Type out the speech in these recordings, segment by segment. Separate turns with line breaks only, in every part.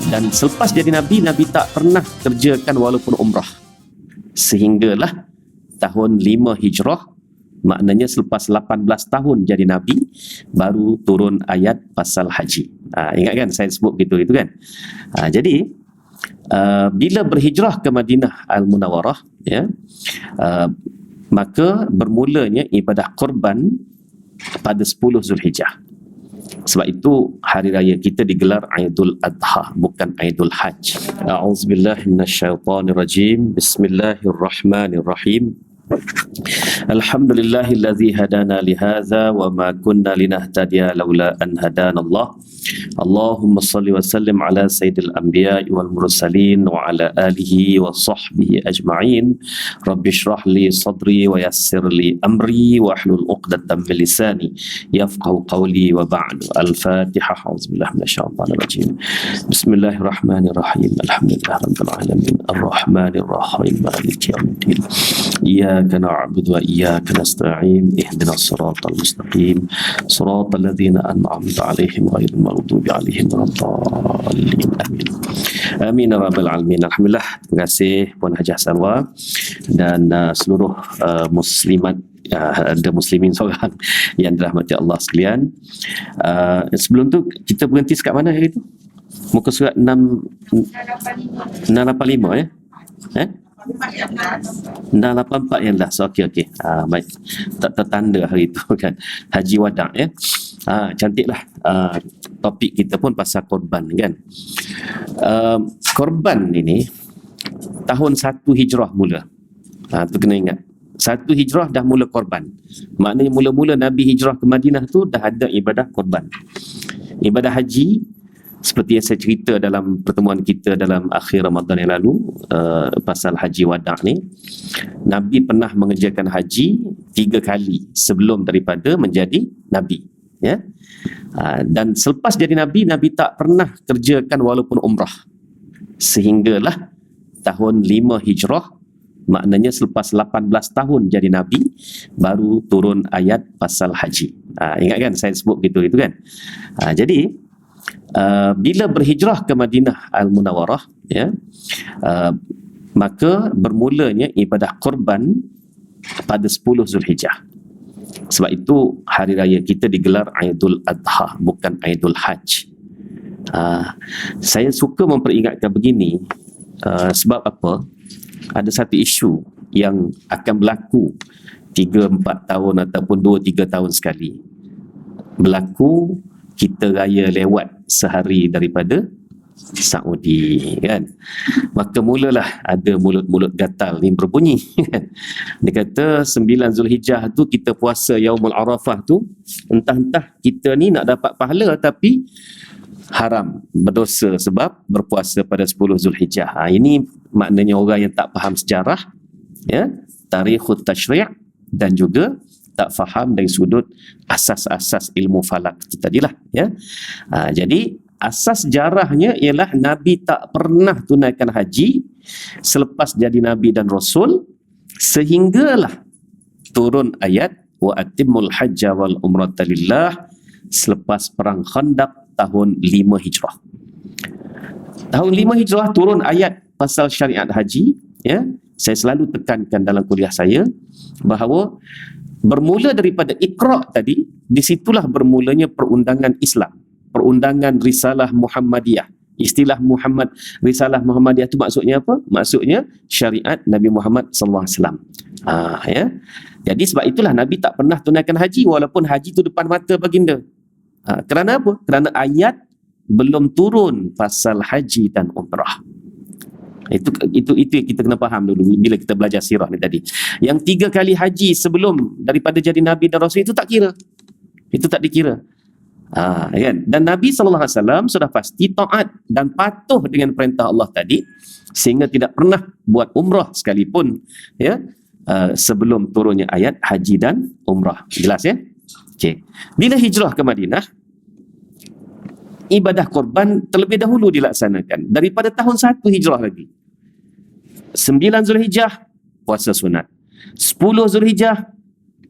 Dan selepas jadi Nabi, Nabi tak pernah kerjakan walaupun umrah. Sehinggalah tahun 5 Hijrah, maknanya selepas 18 tahun jadi Nabi, baru turun ayat pasal haji. Ingat kan saya sebut gitu kan. Jadi bila berhijrah ke Madinah Al-Munawwarah, ya, maka bermulanya ibadah korban pada 10 Zulhijjah. Sebab itu hari raya kita digelar Aidul Adha, bukan Aidul Hajj. A'udzubillahi minasyaitonirrajim. Bismillahirrahmanirrahim. Alhamdulillahillazi hadana lihadza wa ma kunna linahtadiya laula an hadanallah. Allahumma salli wa sallim ala sayyidil anbiya'i wal mursalin wa ala alihi wa sahbihi ajma'in. Rabbi shrah li sadri wa yassir li amri wa hlul 'uqdatam min lisani yafqahu qawli wa ba'du. Al-Fatihah. A'udzubillahi minasyaitonir rajim. Bismillahirrahmanirrahim. Alhamdulillahirabbil alamin. Arrahmanir rahim. Maliki yaumiddin. إياك نعبد وإياك نستعين اهدنا الصراط المستقيم صراط الذين أنعمت عليهم غير المغضوب عليهم ولا الضالين آمين آمين يا رب العالمين. Alhamdulillah, terima kasih Puan Hajah Salwa dan seluruh muslimat, ada muslimin seorang yang dirahmati Allah sekalian. Sebelum tu kita berhenti sekat mana hari tu? Muka surat 685 ya? 684 yang last. Okey. Baik. Tak tertanda hari itu kan. Haji Wada' ya. Cantiklah. Topik kita pun pasal korban kan. Korban ini tahun 1 Hijrah mula. Tu kena ingat. 1 Hijrah dah mula korban. Maknanya mula-mula Nabi hijrah ke Madinah tu dah ada ibadah korban. Ibadah haji, seperti yang saya cerita dalam pertemuan kita dalam akhir Ramadan yang lalu, pasal haji wada' ni, Nabi pernah mengerjakan haji 3 kali sebelum daripada menjadi Nabi, ya. Dan selepas jadi Nabi, Nabi tak pernah kerjakan walaupun umrah. Sehinggalah tahun 5 Hijrah, maknanya selepas 18 tahun jadi Nabi, baru turun ayat pasal haji. Ingat kan saya sebut gitu kan. Jadi bila berhijrah ke Madinah Al-Munawwarah, ya, maka bermulanya ibadah korban pada 10 Zulhijjah. Sebab itu hari raya kita digelar Aidul Adha, bukan Aidul Hajj. Saya suka memperingatkan begini, sebab apa? Ada satu isu yang akan berlaku 3-4 tahun ataupun 2-3 tahun sekali. Berlaku kita raya lewat sehari daripada Saudi kan. Maka mulalah ada mulut-mulut gatal ni berbunyi kan. Dia kata 9 Zulhijjah tu kita puasa Yaumul Arafah tu, entah-entah kita ni nak dapat pahala tapi haram, berdosa sebab berpuasa pada 10 Zulhijjah. Ini maknanya orang yang tak faham sejarah, ya, tarikhut tasyri' dan juga tak faham dari sudut asas-asas ilmu falak itu tadilah, ya. Jadi asas sejarahnya ialah Nabi tak pernah tunaikan haji selepas jadi Nabi dan Rasul, sehinggalah turun ayat wa atimmul hajja wal umrata lillah selepas perang Khandaq tahun 5 Hijrah. Tahun 5 Hijrah turun ayat pasal syariat haji, ya. Saya selalu tekankan dalam kuliah saya bahawa bermula daripada Iqra' tadi, di situlah bermulanya perundangan Islam, perundangan Risalah Muhammadiyah. Istilah Risalah Muhammadiyah itu maksudnya apa? Maksudnya syariat Nabi Muhammad sallallahu alaihi wasallam. Ya. Jadi sebab itulah Nabi tak pernah tunaikan haji walaupun haji itu depan mata baginda. Kerana apa? Kerana ayat belum turun pasal haji dan umrah. Itu yang kita kena faham dulu bila kita belajar sirah ni tadi. Yang 3 kali haji sebelum daripada jadi Nabi dan Rasul itu tak kira. Itu tak dikira. Kan? Dan Nabi SAW sudah pasti taat dan patuh dengan perintah Allah tadi, sehingga tidak pernah buat umrah sekalipun, ya, sebelum turunnya ayat haji dan umrah. Jelas ya? Okay. Bila hijrah ke Madinah, ibadah korban terlebih dahulu dilaksanakan daripada tahun 1 Hijrah lagi. 9 Zulhijjah puasa sunat. 10 Zulhijjah,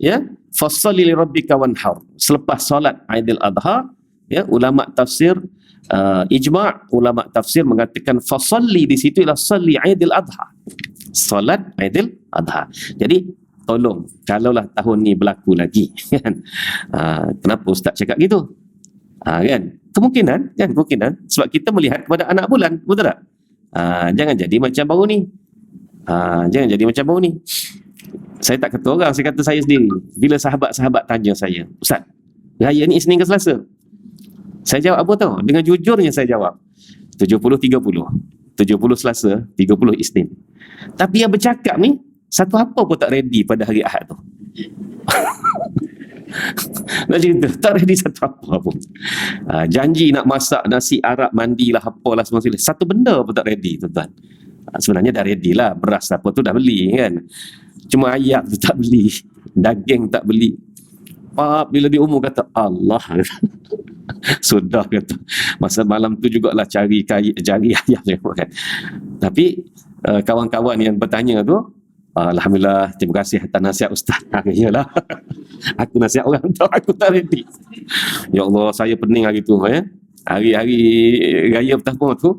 ya, fassalli li rabbika wanhar. Selepas solat Aidil Adha, ya, ulama tafsir ijma' ulama tafsir mengatakan fasalli di situ ialah salli Aidil Adha. Salat Aidil Adha. Jadi tolong, kalaulah tahun ni berlaku lagi kan. Kenapa ustaz cakap gitu? Kan? Kemungkinan sebab kita melihat kepada anak bulan, betul tak? Jangan jadi macam baru ni. Saya tak kata orang, saya kata saya sendiri. Bila sahabat-sahabat tanya saya, Ustaz, raya ni Isnin ke Selasa? Saya jawab apa tahu? Dengan jujurnya saya jawab 70-30. 70 Selasa, 30 Isnin. Tapi yang bercakap ni satu apa pun tak ready pada hari Ahad tu. Nak cerita, tak ready satu apa pun. Janji nak masak nasi Arab, mandilah, apalah semua sila. Satu benda pun tak ready, tuan-tuan. Sebenarnya dah ready lah, beras apa tu dah beli kan. Cuma ayam tu tak beli, daging tak beli. Bila dia umur kata Allah. Sudah kata. Masa malam tu jugalah cari ayam kan. Tapi kawan-kawan yang bertanya tu, alhamdulillah, terima kasih atas nasihat ustaz. Yalah. Aku nasihat orang tahu aku tak ready. Ya Allah, saya pening hari tu ya. Hari-hari raya pertama tu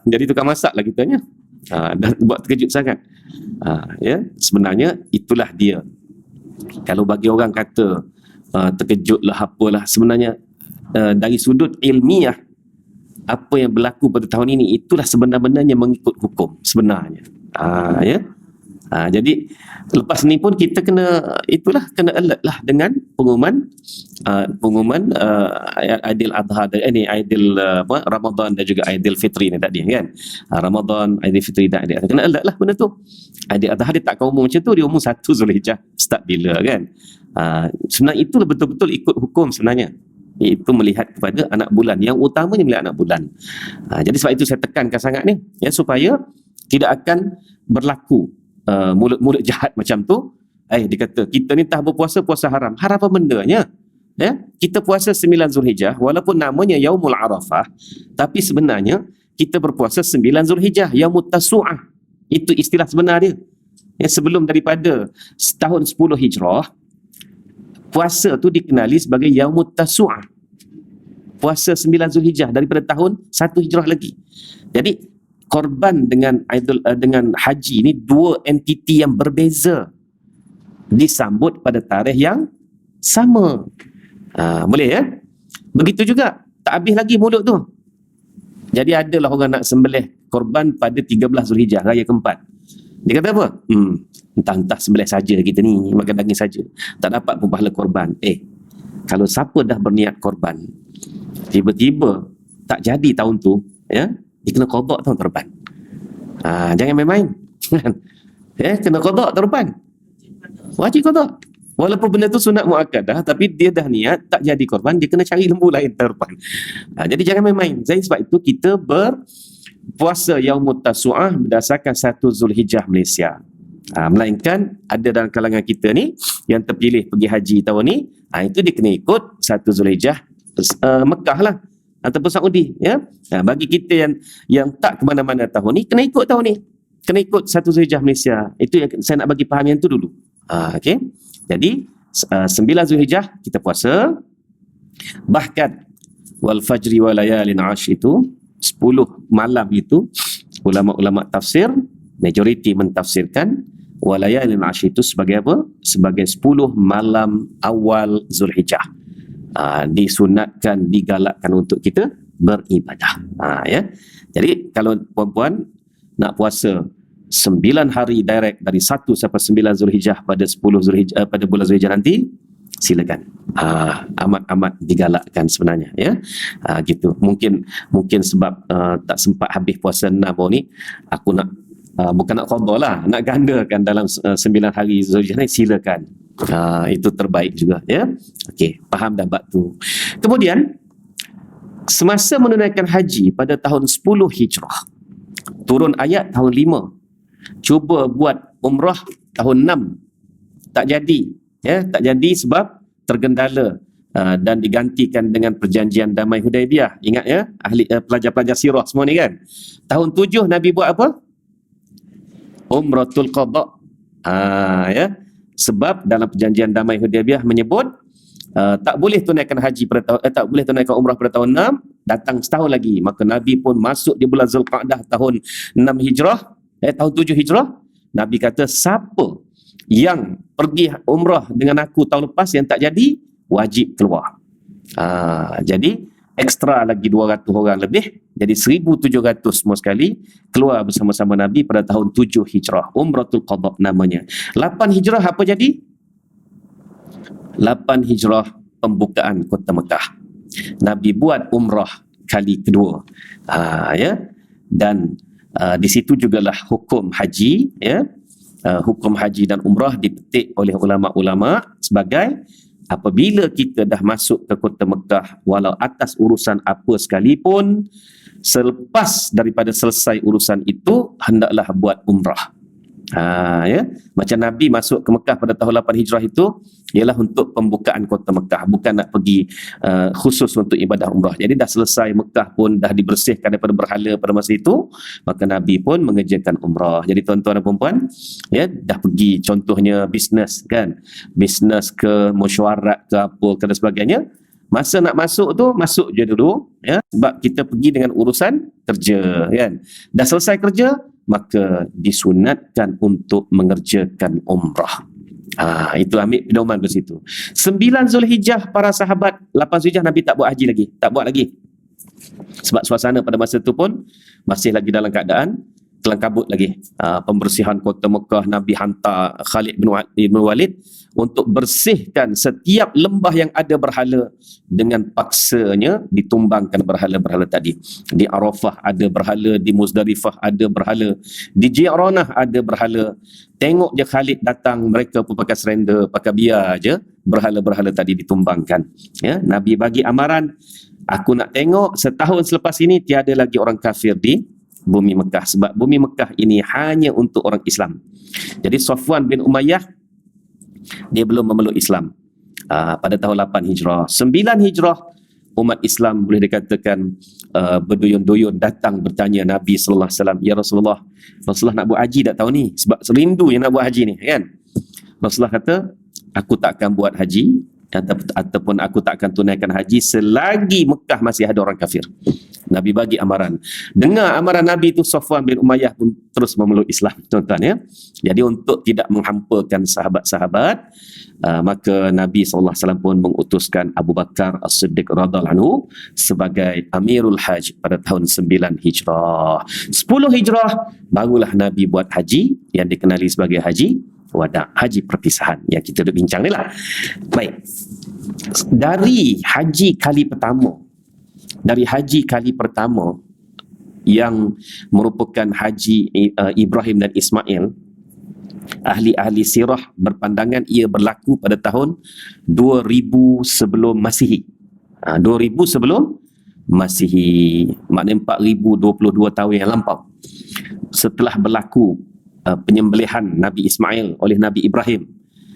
jadi tukang masak lah kitanya. Dah buat terkejut sangat. Ya, sebenarnya itulah dia. Kalau bagi orang kata terkejutlah apalah, sebenarnya dari sudut ilmiah apa yang berlaku pada tahun ini itulah sebenar-benarnya mengikut hukum sebenarnya. Ya. Jadi lepas ni pun kita kena alert lah dengan pengumuman Aidil Adha ni, Aidil Ramadan dan juga Aidil Fitri ni tadi kan. Ramadan, Aidil Fitri dan Aidil Adha. Kena alert lah benda tu. Aidil Adha dia tak umum macam tu, dia umum 1 Zulhijjah start bila kan. Sebenarnya itulah betul-betul ikut hukum sebenarnya. Itu melihat kepada anak bulan, yang utamanya melihat anak bulan. Jadi sebab itu saya tekankan sangat ni ya, supaya tidak akan berlaku mulut-mulut jahat macam tu. Dia kata kita ni tak berpuasa, puasa haram. Haram apa bendanya? Ya, kita puasa 9 Zulhijjah walaupun namanya Yaumul Arafah, tapi sebenarnya kita berpuasa 9 Zulhijjah, Yaumut Tasu'ah. Itu istilah sebenar dia. Ya, sebelum daripada tahun 10 Hijrah, puasa tu dikenali sebagai Yaumut Tasu'ah. Puasa 9 Zulhijjah daripada tahun 1 Hijrah lagi. Jadi korban dengan haji ni dua entiti yang berbeza disambut pada tarikh yang sama. Boleh ya? Begitu juga, tak habis lagi mulut tu. Jadi adalah orang nak sembelih korban pada 13 Zulhijjah, raya keempat. Dia kata apa? Entah-entah sembelih saja kita ni, makan daging saja, tak dapat pun pahala korban. Kalau siapa dah berniat korban, tiba-tiba tak jadi tahun tu, ya, dia kena qada tahun depan. Jangan main-main. Kena qada tahun depan. Wajib qada. Walaupun benda tu sunat muakkadah, tapi dia dah niat tak jadi korban, dia kena cari lembu lain tahun depan. Jadi jangan main-main. Sebab itu kita berpuasa Yaumut Tasu'ah berdasarkan 1 Zulhijjah Malaysia. Melainkan ada dalam kalangan kita ni yang terpilih pergi haji tahun ni, itu dia kena ikut 1 Zulhijjah Mekah lah ataupun Saudi ya. Bagi kita yang tak ke mana-mana tahun ni, kena ikut tahun ni, kena ikut 1 Zulhijjah Malaysia. Itu yang saya nak bagi faham yang tu dulu. Okey. Jadi 9 Zulhijjah kita puasa, bahkan wal fajri wa layalin 'ashr itu 10 malam itu ulama-ulama tafsir majoriti mentafsirkan wa layalin 'ashr itu sebagai apa? Sebagai 10 malam awal Zulhijjah. Disunatkan, digalakkan untuk kita beribadah. Ya. Jadi kalau puan-puan nak puasa 9 hari direct dari 1 sampai 9 Zulhijjah pada 10 Zulhijjah pada bulan Zulhijjah nanti, silakan. Amat-amat digalakkan sebenarnya ya. Gitu. Mungkin sebab tak sempat habis puasa 6 ni, aku nak bukan nak qada lah, nak gandakan dalam 9 hari Zulhijjah ni, silakan. Itu terbaik juga ya. Okey, faham dah bab tu. Kemudian semasa menunaikan haji pada tahun 10 Hijrah, turun ayat tahun 5. Cuba buat umrah tahun 6, tak jadi ya, tak jadi sebab tergendala dan digantikan dengan perjanjian damai Hudaibiyah. Ingat ya, ahli pelajar-pelajar sirah semua ni kan. Tahun 7 Nabi buat apa? Umratul Qada. Ya. Sebab dalam perjanjian damai Hudaibiyah menyebut tak boleh tunaikan haji pada tak boleh tunaikan umrah pada tahun 6 datang setahun lagi. Maka Nabi pun masuk di bulan Zulqa'dah tahun 6 Hijrah, tahun 7 Hijrah. Nabi kata, siapa yang pergi umrah dengan aku tahun lepas yang tak jadi, wajib keluar. Jadi ekstra lagi 200 orang lebih, jadi 1,700 semua sekali keluar bersama-sama Nabi pada tahun 7 Hijrah. Umratul Qadha namanya. 8 Hijrah apa jadi? 8 Hijrah pembukaan kota Mekah. Nabi buat umrah kali kedua. Dan di situ jugalah hukum haji, hukum haji dan umrah dipetik oleh ulama-ulama sebagai apabila kita dah masuk ke kota Mekah, walau atas urusan apa sekalipun, selepas daripada selesai urusan itu, hendaklah buat umrah. Macam Nabi masuk ke Mekah pada tahun 8 Hijrah itu ialah untuk pembukaan kota Mekah, bukan nak pergi khusus untuk ibadah umrah. Jadi dah selesai Mekah pun dah dibersihkan daripada berhala pada masa itu, maka Nabi pun mengerjakan umrah. Jadi tuan-tuan dan puan-puan, dah pergi contohnya bisnes kan, bisnes ke mesyuarat ke apa ke dan sebagainya, masa nak masuk tu masuk je dulu, sebab kita pergi dengan urusan kerja kan. Dah selesai kerja, maka disunatkan untuk mengerjakan umrah. Itu ambil pedoman dari situ. 9 Zulhijjah para sahabat, 8 Zulhijjah Nabi tak buat haji lagi, tak buat lagi. Sebab suasana pada masa itu pun masih lagi dalam keadaan kelam kabut lagi. Pembersihan kota Mekah, Nabi hantar Khalid bin Walid untuk bersihkan setiap lembah yang ada berhala, dengan paksanya ditumbangkan berhala-berhala tadi. Di Arafah ada berhala, di Muzdalifah ada berhala, di Ji'ranah ada berhala. Tengok je Khalid datang, mereka pun pakai serenda, pakai biar je, berhala-berhala tadi ditumbangkan. Nabi bagi amaran, aku nak tengok setahun selepas ini tiada lagi orang kafir di bumi Mekah, sebab bumi Mekah ini hanya untuk orang Islam. Jadi Safwan bin Umayyah dia belum memeluk Islam pada tahun 8 Hijrah. 9 Hijrah umat Islam boleh dikatakan berduyun-duyun datang bertanya Nabi sallallahu alaihi wasallam, ya Rasulullah nak buat haji tak tahu ni, sebab serindu yang nak buat haji ni kan. Rasulullah kata, aku tak akan buat haji ataupun aku tak akan tunaikan haji selagi Mekah masih ada orang kafir. Nabi bagi amaran. Dengar amaran Nabi itu, Safwan bin Umayyah pun terus memeluk Islam, tuan-tuan ya. Jadi untuk tidak menghampakan sahabat-sahabat, maka Nabi SAW pun mengutuskan Abu Bakar As-Siddiq radhiyallahu anhu sebagai Amirul Hajj pada tahun 9 Hijrah. 10 Hijrah barulah Nabi buat haji yang dikenali sebagai haji wada, haji perpisahan yang kita duk bincang ni lah. Baik. Dari haji kali pertama yang merupakan haji Ibrahim dan Ismail, ahli-ahli sirah berpandangan ia berlaku pada tahun 2000 sebelum Masihi. 2000 sebelum Masihi, maknanya 4022 tahun yang lampau setelah berlaku penyembelihan Nabi Ismail oleh Nabi Ibrahim,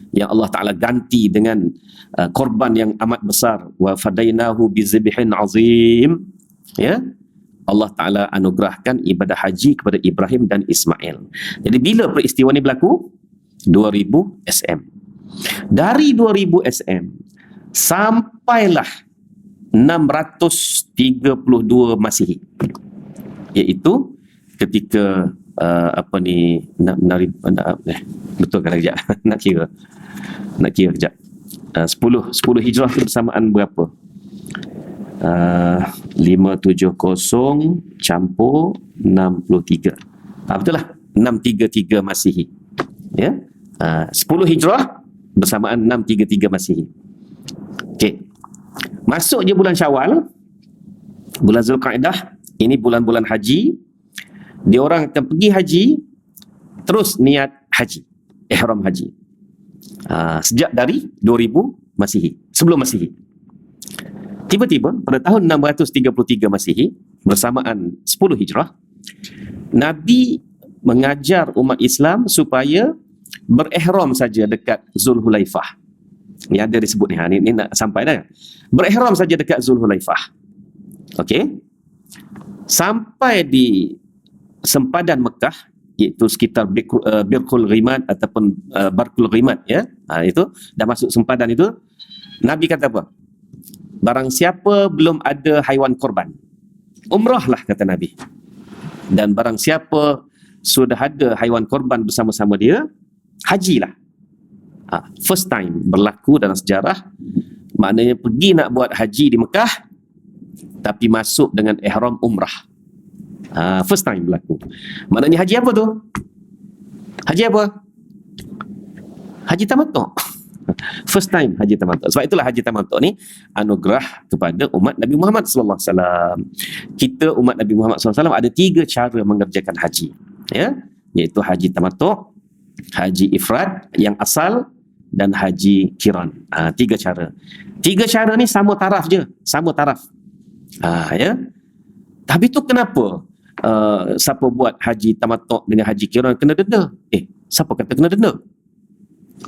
yang Allah Ta'ala ganti dengan korban yang amat besar. Wa fadainahu bizibhin azim. Allah Ta'ala anugerahkan ibadah haji kepada Ibrahim dan Ismail. Jadi bila peristiwa ini berlaku? 2000 SM. Dari 2000 SM sampailah 632 Masihi, iaitu ketika betul kan kejap nak kira kejap. 10 Hijrah itu bersamaan berapa? 570 campur 63. Betul lah, 633 Masihi. 10 Hijrah bersamaan 633 Masihi. Okey. Masuk je bulan Syawal, bulan Zulqa'dah, ini bulan-bulan haji. Dia orang akan pergi haji, terus niat haji, ihram haji. Sejak dari 2000 Masihi, sebelum Masihi. Tiba-tiba pada tahun 633 Masihi, bersamaan 10 Hijrah, Nabi mengajar umat Islam supaya berihram saja dekat Zulhulaifah. Ni ada disebut ni, ni nak sampai dah. Berihram saja dekat Zulhulaifah. Okey. Sampai di sempadan Mekah, iaitu sekitar Birkul Ghimad ataupun Barkul Ghimad, itu dah masuk sempadan itu. Nabi kata apa? barang siapa belum ada haiwan korban, umrahlah kata Nabi. Dan barang siapa sudah ada haiwan korban bersama-sama dia, hajilah. First time berlaku dalam sejarah, maknanya pergi nak buat haji di Mekah tapi masuk dengan ihram umrah. First time berlaku. Maknanya haji apa tu? Haji apa? Haji tamattu'. First time haji tamattu'. Sebab itulah haji tamattu' ni anugerah kepada umat Nabi Muhammad sallallahu alaihi wasallam. Kita umat Nabi Muhammad sallallahu alaihi wasallam ada 3 cara mengerjakan haji, ya, iaitu haji tamattu', haji ifrad yang asal, dan haji qiran. 3 cara. 3 cara ni sama taraf je, sama taraf. Ya. Tapi tu kenapa siapa buat haji tamattu' dengan haji qiran kena denda? Siapa kata kena denda?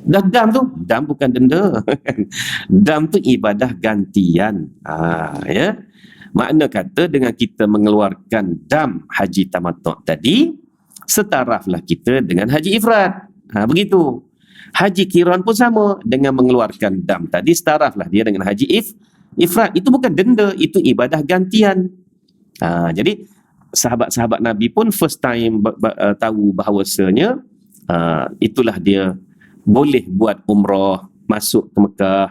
Dah dam bukan denda. Dam tu ibadah gantian. Ya. Makna kata dengan kita mengeluarkan dam haji tamattu' tadi, setaraflah kita dengan haji ifrad. Begitu. Haji qiran pun sama, dengan mengeluarkan dam tadi setaraflah dia dengan haji ifrad. Itu bukan denda, itu ibadah gantian. Jadi sahabat-sahabat Nabi pun first time tahu bahawasanya itulah dia boleh buat umrah, masuk ke Mekah.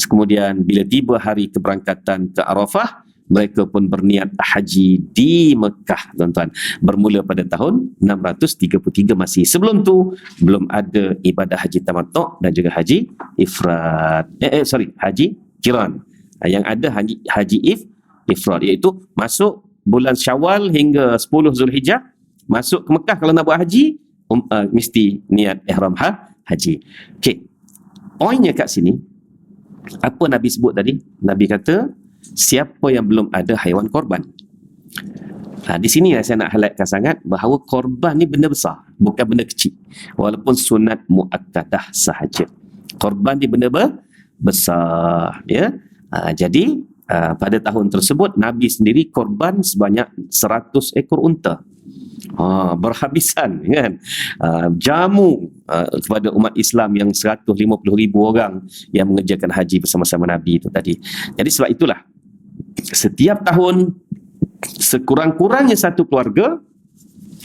Kemudian bila tiba hari keberangkatan ke Arafah, mereka pun berniat haji di Mekah, tuan-tuan. Bermula pada tahun 633 Masih. Sebelum tu belum ada ibadah haji tamattu' dan juga haji ifrad. Haji qiran. Yang ada haji ifrad, iaitu masuk bulan Syawal hingga 10 Zulhijjah, masuk ke Mekah kalau nak buat haji, mesti niat ihram haji. Okey. Poinnya kat sini, apa Nabi sebut tadi? Nabi kata, siapa yang belum ada haiwan korban. Di sini saya nak highlightkan sangat bahawa korban ni benda besar, bukan benda kecil. Walaupun sunat muakkadah sahaja, korban ni benda besar, ya. Jadi pada tahun tersebut Nabi sendiri korban sebanyak 100 ekor unta. Berhabisan, kan. Jamu kepada umat Islam yang 150,000 orang yang mengerjakan haji bersama-sama Nabi itu tadi. Jadi sebab itulah setiap tahun sekurang-kurangnya satu keluarga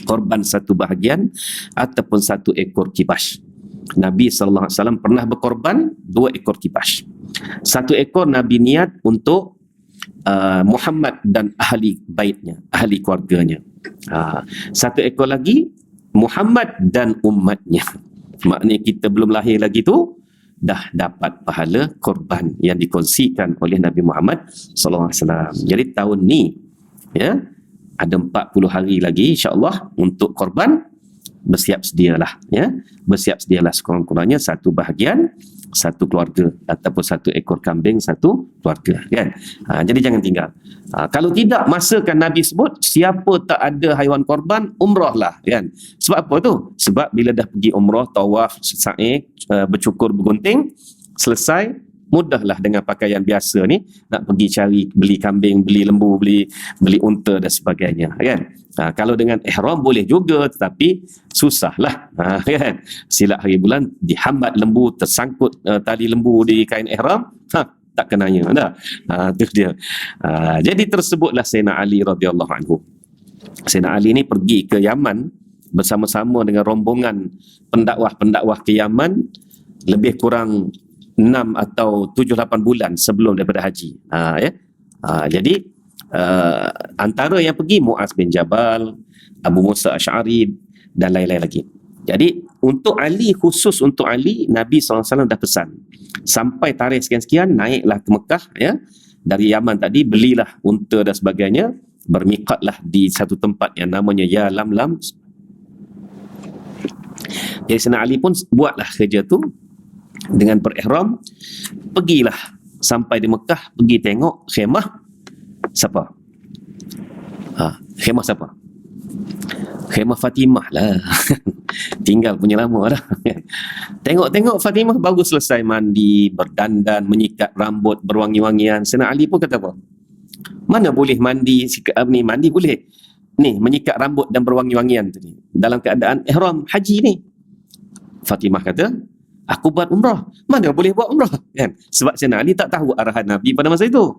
korban satu bahagian ataupun 1 ekor kibash. Nabi SAW pernah berkorban 2 ekor kibash. 1 ekor Nabi niat untuk Muhammad dan ahli baitnya, ahli keluarganya. 1 ekor lagi Muhammad dan umatnya. Maknanya kita belum lahir lagi tu dah dapat pahala korban yang dikongsikan oleh Nabi Muhammad SAW. Jadi tahun ni, ya, ada 40 hari lagi insya-Allah untuk korban. Bersiap sedialah, ya. Bersiap sedialah sekurang-kurangnya 1 bahagian 1 keluarga, ataupun 1 ekor kambing 1 keluarga, kan. Jadi jangan tinggal. Kalau tidak, masa kan Nabi sebut siapa tak ada haiwan korban, umrahlah, kan. Sebab apa tu? Sebab bila dah pergi umrah, tawaf, sa'i, bercukur, bergunting, selesai, mudahlah dengan pakaian biasa ni nak pergi cari beli kambing, beli lembu, beli unta dan sebagainya, kan. Kalau dengan ihram boleh juga, tetapi susahlah, kan. Silap hari bulan dihambat lembu, tersangkut tali lembu di kain ihram, tak kenanya dah. Itu dia. Jadi tersebutlah Sayyidina Ali radhiyallahu anhu. Sayyidina Ali ni pergi ke Yaman bersama-sama dengan rombongan pendakwah ke Yaman lebih kurang 6 atau 7-8 bulan sebelum daripada haji. Ya. Jadi antara yang pergi Muaz bin Jabal, Abu Musa Asy'ari dan lain-lain lagi. Jadi untuk Ali, khusus untuk Ali, Nabi SAW dah pesan sampai tarikh sekian-sekian naiklah ke Mekah, ya. Dari Yaman tadi belilah unta dan sebagainya, bermiqatlah di satu tempat yang namanya Ya Lamlam. Jadi Sayyidina Ali pun buatlah kerja tu dengan berihram, pergilah sampai di Mekah, pergi tengok khemah siapa? Khemah siapa? Khemah Fatimah lah. Tinggal punya lama dah. Tengok Fatimah baru selesai mandi, berdandan, menyikat rambut, berwangi-wangian. Sayyidina Ali pun kata apa? Mana boleh mandi, mandi boleh. Ni menyikat rambut dan berwangi-wangian tadi dalam keadaan ihram haji ni. Fatimah kata, aku buat umrah. Mana boleh buat umrah, kan? Sebab Sayyidina Ali tak tahu arahan Nabi pada masa itu.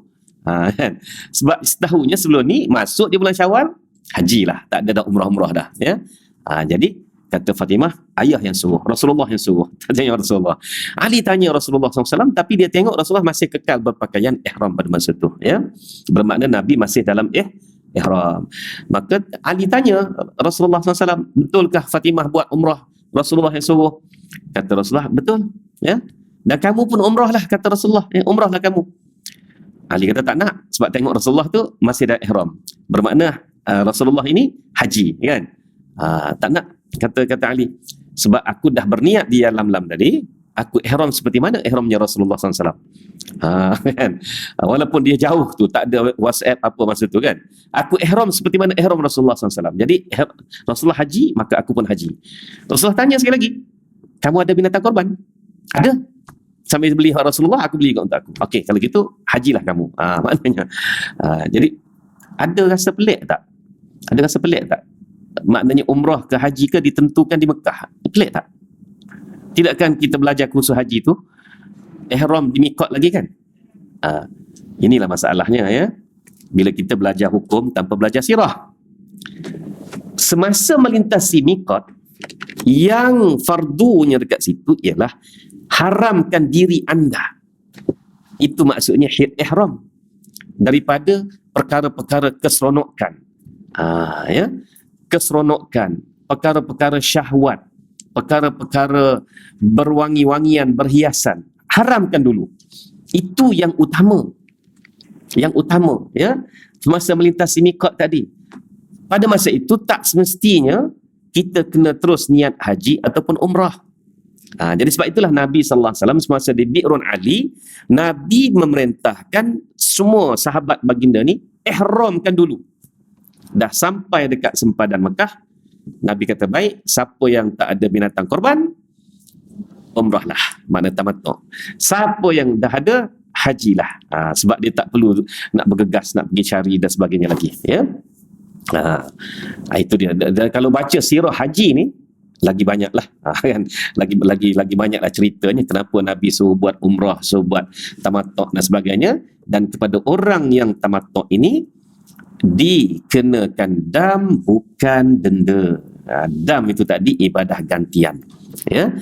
Kan? Sebab setahunya sebelum ni masuk di bulan Syawal, haji lah, tak ada dah umrah-umrah dah, ya. Jadi kata Fatimah, ayah yang suruh, Rasulullah yang suruh. Tanya Rasulullah. Ali tanya Rasulullah SAW, tapi dia tengok Rasulullah masih kekal berpakaian ihram pada masa itu, ya. Bermakna Nabi masih dalam ihram. Maka Ali tanya Rasulullah SAW, betulkah Fatimah buat umrah Rasulullah yang suruh? Kata Rasulullah, betul, ya. Dan kamu pun umrah lah, kata Rasulullah, umrah lah kamu. Ali kata tak nak, sebab tengok Rasulullah tu masih dalam ihram. Bermakna Rasulullah ini haji, kan. Tak nak, kata Ali, sebab aku dah berniat di lam-lam tadi, aku ihram seperti mana ihramnya Rasulullah SAW. Kan? Walaupun dia jauh tu, tak ada WhatsApp apa masa tu, kan. Aku ihram seperti mana ihram Rasulullah SAW. Jadi Rasulullah haji, maka aku pun haji. Rasulullah tanya sekali lagi, kamu ada binatang korban? Ada. Sambil beli Rasulullah, aku beli untuk aku. Okey, kalau gitu hajilah kamu. Maknanya. Jadi ada rasa pelik tak? Ada rasa pelik tak? Maknanya umrah ke haji ke ditentukan di Mekah. Pelik tak? Tidakkan kita belajar kursus haji tu ihram di miqat lagi, kan? Inilah masalahnya, ya. Bila kita belajar hukum tanpa belajar sirah. Semasa melintasi miqat, yang fardunya dekat situ ialah haramkan diri anda. Itu maksudnya ihram daripada perkara-perkara keseronokan. Ya. Keseronokan, perkara-perkara syahwat, perkara-perkara berwangi-wangian, berhiasan, haramkan dulu. Itu yang utama. Yang utama, ya. Semasa melintasi miqat tadi. Pada masa itu tak semestinya kita kena terus niat haji ataupun umrah. Jadi sebab itulah Nabi sallallahu alaihi wasallam semasa di Bi'run Ali, Nabi memerintahkan semua sahabat baginda ni ihramkan dulu. Dah sampai dekat sempadan Mekah, Nabi kata, baik, siapa yang tak ada binatang korban, umrahlah, makna tamattu'. Siapa yang dah ada, hajilah. Sebab dia tak perlu nak bergegas, nak pergi cari dan sebagainya lagi, ya. Itu dia. Dan kalau baca sirah haji ni, lagi banyaklah, kan, lagi banyaklah ceritanya kenapa Nabi suruh buat umrah, suruh buat tamattu' dan sebagainya. Dan kepada orang yang tamattu' ini dikenakan dam, bukan denda. Dam itu tadi ibadah gantian, ya.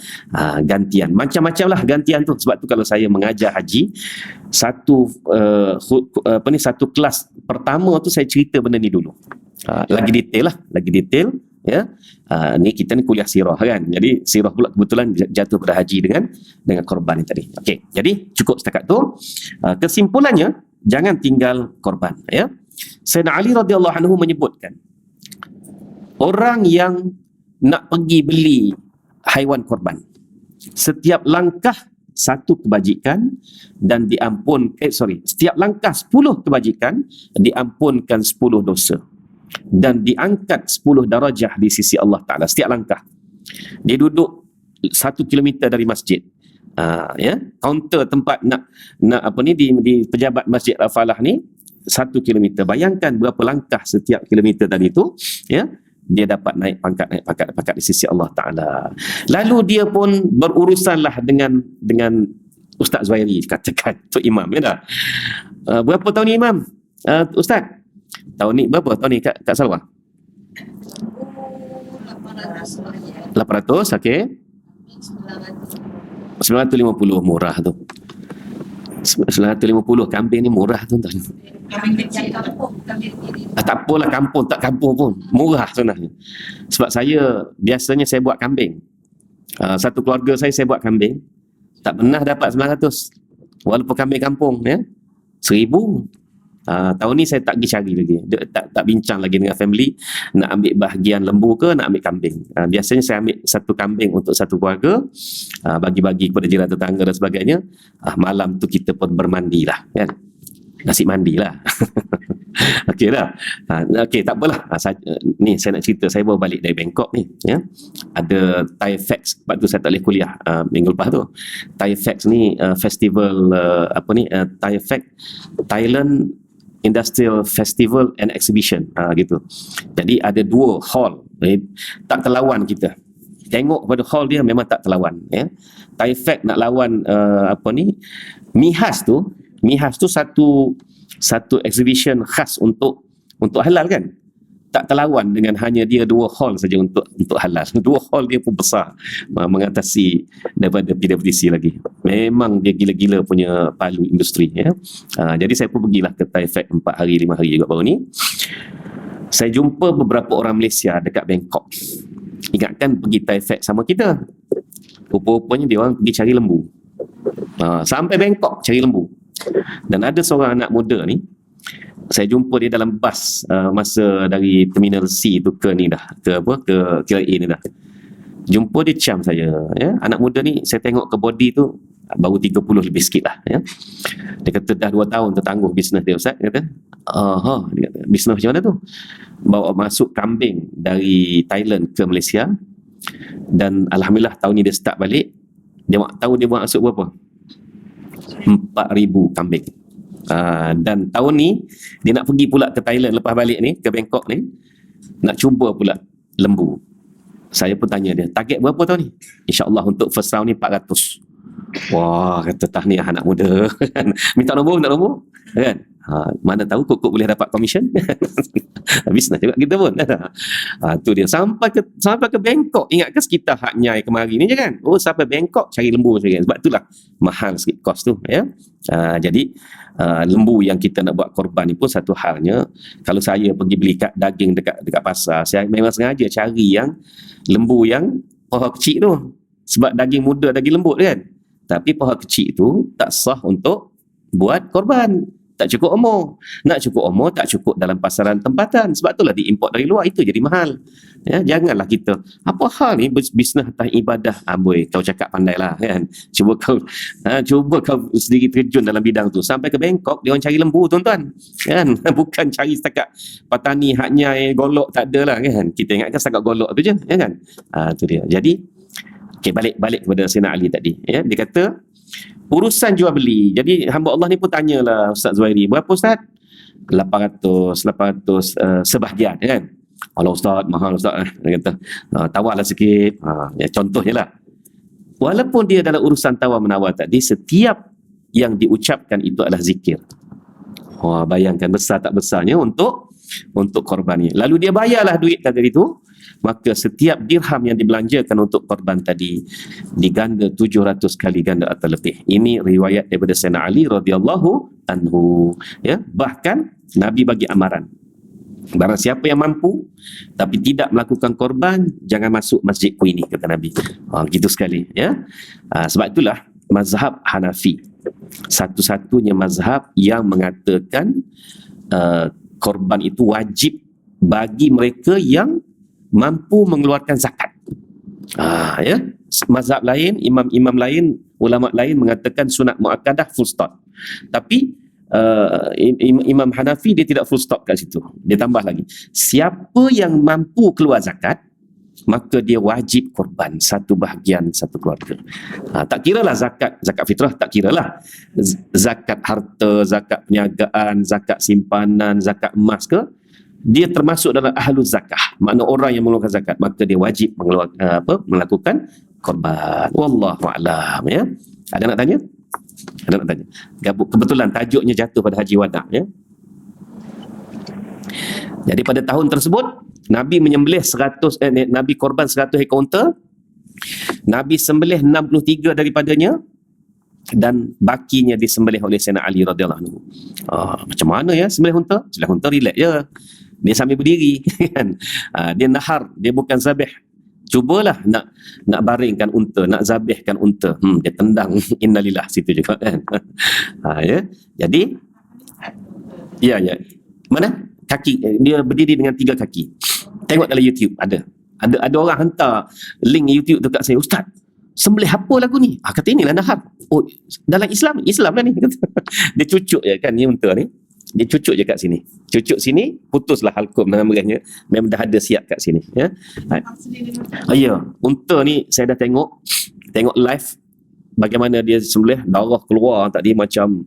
Gantian, macam-macam lah gantian tu. Sebab tu kalau saya mengajar haji, satu kelas pertama tu saya cerita benda ni dulu. Lagi detail, ya. Ni kita ni kuliah sirah, kan. Jadi sirah pula kebetulan jatuh pada haji dengan korban ni tadi. Okey, jadi cukup setakat tu. Kesimpulannya, jangan tinggal korban, ya. Sayyidina Ali radhiyallahu anhu menyebutkan, orang yang nak pergi beli haiwan korban, setiap langkah satu kebajikan dan setiap langkah 10 kebajikan diampunkan 10 dosa dan diangkat 10 darajah di sisi Allah Ta'ala setiap langkah. Dia duduk 1 kilometer dari masjid, ya, kaunter tempat nak di pejabat Masjid Al-Falah ni 1 kilometer. Bayangkan berapa langkah setiap kilometer tadi tu, ya. Dia dapat naik pangkat di sisi Allah Ta'ala. Lalu dia pun berurusanlah dengan Ustaz Zuhairi, katakan tu imam, ya dah. Berapa tahun ni imam? Ustaz, tahun ni berapa tahun ni Kak Salwa? 800, okey. 950, murah tu. 950 kambing ni murah, tuan-tuan.
Kambing kecil kampung, kambing kiri.
Tak apalah kampung, tak kampung pun murah sebenarnya. Sebab saya biasanya saya buat kambing. Satu keluarga saya buat kambing, tak pernah dapat 900. Walaupun kambing kampung, ya, 1000. Tahun ni saya tak pergi cari lagi, tak bincang lagi dengan family nak ambil bahagian lembu ke nak ambil kambing. Biasanya saya ambil satu kambing untuk satu keluarga, bagi-bagi kepada jiran tetangga dan sebagainya. Malam tu kita pun bermandi lah, kan, nasi mandi lah. Okey dah. Okey, tak apalah. Ni saya nak cerita, saya baru balik dari Bangkok ni, ya. Ada Thai Fest, sebab tu saya tak boleh kuliah minggu lepas tu. Thai Fest ni festival Thai Fest, Thailand Industrial Festival and Exhibition, gitu. Jadi ada 2 hall, tak terlawan kita. Tengok pada hall dia memang tak terlawan, ya. Thai Fest nak lawan Mihas tu satu exhibition khas untuk halal kan, tak terlawan dengan hanya dia 2 hall saja untuk halal. 2 hall dia pun besar, mengatasi daripada PWTC lagi. Memang dia gila-gila punya palu industri ya. Jadi saya pun pergilah ke Thai Fair 4 hari 5 hari juga baru ni. Saya jumpa beberapa orang Malaysia dekat Bangkok. Ingatkan pergi Thai Fair sama kita. Rupa-rupanya dia orang pergi cari lembu. Sampai Bangkok cari lembu. Dan ada seorang anak muda ni, saya jumpa dia dalam bas masa dari Terminal C tu ke ni dah, ke KLIA ni dah. Jumpa dia ciam saya ya. Anak muda ni saya tengok ke body tu baru 30 lebih sikit lah ya. Dia kata dah 2 tahun tertangguh bisnes dia Ustaz. Dia kata dia kata, bisnes macam mana tu? Bawa masuk kambing dari Thailand ke Malaysia, dan Alhamdulillah tahun ni dia start balik. Dia tahu dia buat masuk berapa? 4,000 kambing. Dan tahun ni dia nak pergi pula ke Thailand lepas balik ni, ke Bangkok ni, nak cuba pula lembu. Saya pun tanya dia, target berapa tahun ni? InsyaAllah untuk first round ni 400. Wah, kata tahniah anak muda. minta nombor kan? Mana tahu kok boleh dapat komisen. Bisnes juga kita pun. Tu dia sampai ke Bangkok. Ingat ke sekitar hak Nyai kemari ni je kan? Sampai Bangkok cari lembu saja. Sebab itulah mahal sikit kos tu ya. Jadi lembu yang kita nak buat korban ni pun satu halnya, kalau saya pergi beli daging dekat pasar, saya memang sengaja cari yang lembu yang paha kecil tu. Sebab daging muda, daging lembut kan. Tapi paha kecil tu tak sah untuk buat korban. Tak cukup umur. Nak cukup umur tak cukup dalam pasaran tempatan. Sebab itulah diimport dari luar, itu jadi mahal. Ya, janganlah kita, apa hal ni bisnes atas ibadah. Boy, kau cakap pandai lah kan. Cuba kau sendiri terjun dalam bidang tu. Sampai ke Bangkok, dia orang cari lembu tuan-tuan. Kan? Bukan cari setakat petani haknya golok, tak ada lah kan. Kita ingatkan setakat golok tu je. Ya kan? Tu dia. Jadi, balik kepada Sayyidina Ali tadi. Ya, dia kata, urusan jual beli. Jadi hamba Allah ni pun tanyalah Ustaz Zuhairi, berapa Ustaz? 800 sebahagian kan. Allah Ustaz, mahal Ustaz. Dia kata, tawarlah sikit. Ya, contoh je lah. Walaupun dia dalam urusan tawar-menawar tadi, setiap yang diucapkan itu adalah zikir. Bayangkan besar tak besarnya untuk korban ni. Lalu dia bayarlah duit tadi itu, maka setiap dirham yang dibelanjakan untuk korban tadi diganda 700 kali ganda atau lebih. Ini riwayat daripada Sayyidina Ali radhiyallahu anhu ya. Bahkan Nabi bagi amaran, barang siapa yang mampu tapi tidak melakukan korban, jangan masuk masjidku ini, kata Nabi. Begitu sekali ya. Sebab itulah mazhab Hanafi satu-satunya mazhab yang mengatakan korban itu wajib bagi mereka yang mampu mengeluarkan zakat. Ya. Mazhab lain, imam lain, ulama lain mengatakan sunat muakkadah full stop. Tapi Imam Hanafi dia tidak full stop kat situ. Dia tambah lagi, siapa yang mampu keluar zakat, maka dia wajib korban satu bahagian satu keluarga. Tak kiralah zakat fitrah, tak kiralah zakat harta, zakat perniagaan, zakat simpanan, zakat emas ke, dia termasuk dalam ahlul zakah, makna orang yang mengeluarkan zakat, maka dia wajib melakukan korban. Wallahu a'lam ya. Ada nak tanya? Kebetulan tajuknya jatuh pada Haji Wada ya. Jadi pada tahun tersebut Nabi menyembelih Nabi korban 100 ekor unta. Nabi sembelih 63 daripadanya, dan bakinya disembelih oleh Sayyidina Ali radhiyallahu anhu. Macam mana ya sembelih unta? Sembelih unta relax je. Dia sambil berdiri kan. Dia nahar, dia bukan zabih. Cubalah nak baringkan unta, nak zabihkan unta. Dia tendang innalillah situ juga kan. Ya. Jadi ya. Mana? Kaki dia berdiri dengan 3 kaki. Tengok dalam YouTube ada orang hantar link YouTube tu kat saya, Ustaz, sembelih apa lagu ni? Kata inilah nahar. Dalam Islam lah ni. Dia cucuk je kan ni unta ni. Dia cucuk je kat sini. Cucuk sini, putuslah halkum dengan merahnya. Memang dah ada siap kat sini ya. Ya, unta ni saya dah tengok live bagaimana dia sembelih, darah keluar tadi macam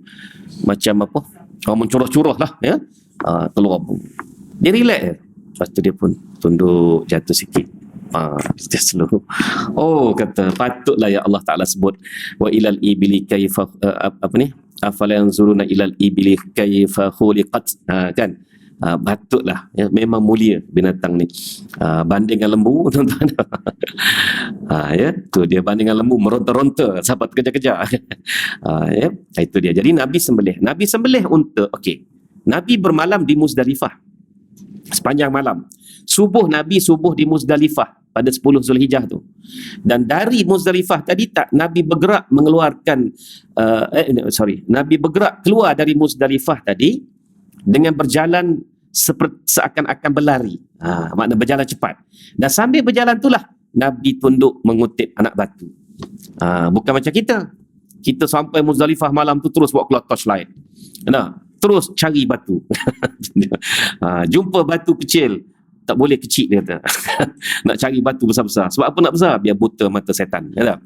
apa? Mencurah-curah lah ya. Keluar. Dia relax je. Lepas tu dia pun tunduk, jatuh sikit. Dia slow. Kata patutlah ya Allah Ta'ala sebut wa ilal ibili kaifa afala yanzuruna ilal ibli kaifa khuliqat, kan. Patutlah ya, memang mulia binatang ni. Bandingkan lembu tuan-tuan. Ya, tu dia bandingkan lembu meronta-ronta sampai kejar-kejar. Ya, itu dia. Jadi Nabi sembelih unta. Okey. Nabi bermalam di Muzdalifah sepanjang malam. Nabi subuh di Muzdalifah pada 10 Zulhijjah tu. Dan dari Muzdalifah tadi Nabi bergerak mengeluarkan Nabi bergerak keluar dari Muzdalifah tadi dengan berjalan seakan-akan berlari. Makna berjalan cepat. Dan sambil berjalan itulah Nabi tunduk mengutip anak batu. Bukan macam kita. Kita sampai Muzdalifah malam tu terus bawa keluar torchlight. Terus cari batu. Jumpa batu kecil, tak boleh kecil dia kata. Nak cari batu besar-besar. Sebab apa nak besar? Biar buta mata setan. Ya tak?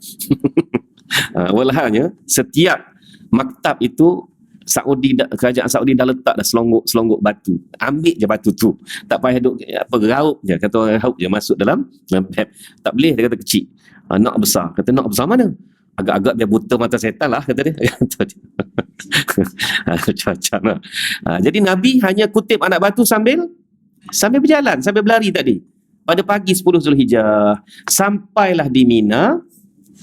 Walhasilnya setiap maktab itu kerajaan Saudi dah letak dah selonggok batu. Ambil je batu tu. Tak payah duk raup je. Kata orang raup je masuk dalam beg. Tak boleh dia kata kecil. Nak besar. Kata nak besar mana? Agak-agak dia buta mata setan lah kata dia. Macam-macam lah. Jadi Nabi hanya kutip anak batu sambil berjalan, sambil berlari tadi. Pada pagi 10 Zulhijjah. Sampailah di Mina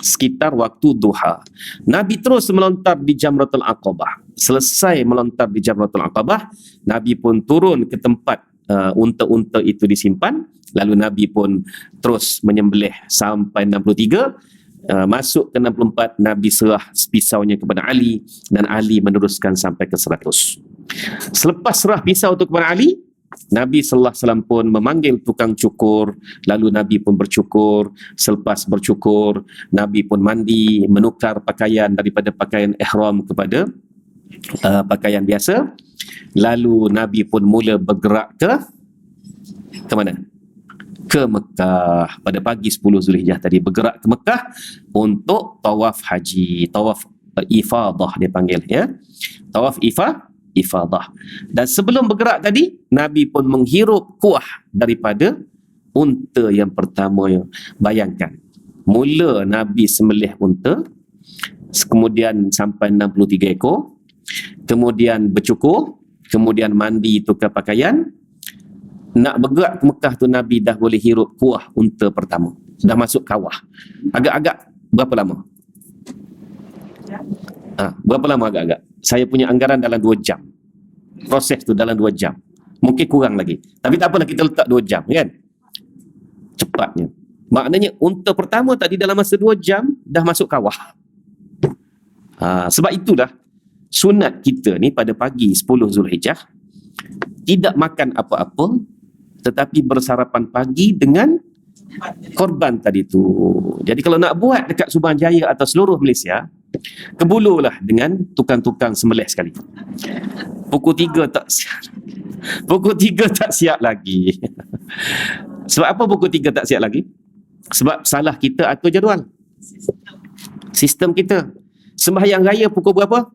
sekitar waktu duha. Nabi terus melontar di Jamratul Aqabah. Selesai melontar di Jamratul Aqabah, Nabi pun turun ke tempat unta-unta itu disimpan. Lalu Nabi pun terus menyembelih sampai 63. Masuk ke 64, Nabi serah pisaunya kepada Ali dan Ali meneruskan sampai ke 100. Selepas serah pisau itu kepada Ali, Nabi sallallahu alaihi wasallam pun memanggil tukang cukur, lalu Nabi pun bercukur. Selepas bercukur, Nabi pun mandi, menukar pakaian daripada pakaian ihram kepada pakaian biasa. Lalu Nabi pun mula bergerak ke mana? Ke Mekah pada pagi 10 Zulhijjah tadi, bergerak ke Mekah untuk tawaf haji, tawaf ifadah dia panggil ya. Tawaf ifadah. Dan sebelum bergerak tadi, Nabi pun menghirup kuah daripada unta yang pertama. Bayangkan, mula Nabi sembelih unta, kemudian sampai 63 ekor, kemudian bercukur, kemudian mandi tukar pakaian. Nak bergerak ke Mekah tu Nabi dah boleh hirup kuah unta pertama. Dah masuk kawah. Agak-agak berapa lama? Berapa lama agak-agak? Saya punya anggaran dalam 2 jam. Proses tu dalam 2 jam. Mungkin kurang lagi. Tapi tak apalah, kita letak 2 jam kan? Cepatnya. Maknanya unta pertama tadi dalam masa 2 jam dah masuk kawah. Sebab itulah sunat kita ni pada pagi 10 Zulhijjah tidak makan apa-apa, tetapi bersarapan pagi dengan korban tadi tu. Jadi kalau nak buat dekat Subang Jaya atau seluruh Malaysia, kebululah dengan tukang-tukang sembelih sekali. Pukul 3 tak siap. Pukul 3 tak siap lagi. Sebab apa pukul 3 tak siap lagi? Sebab salah kita atur jadual. Sistem kita. Sembahyang raya pukul berapa?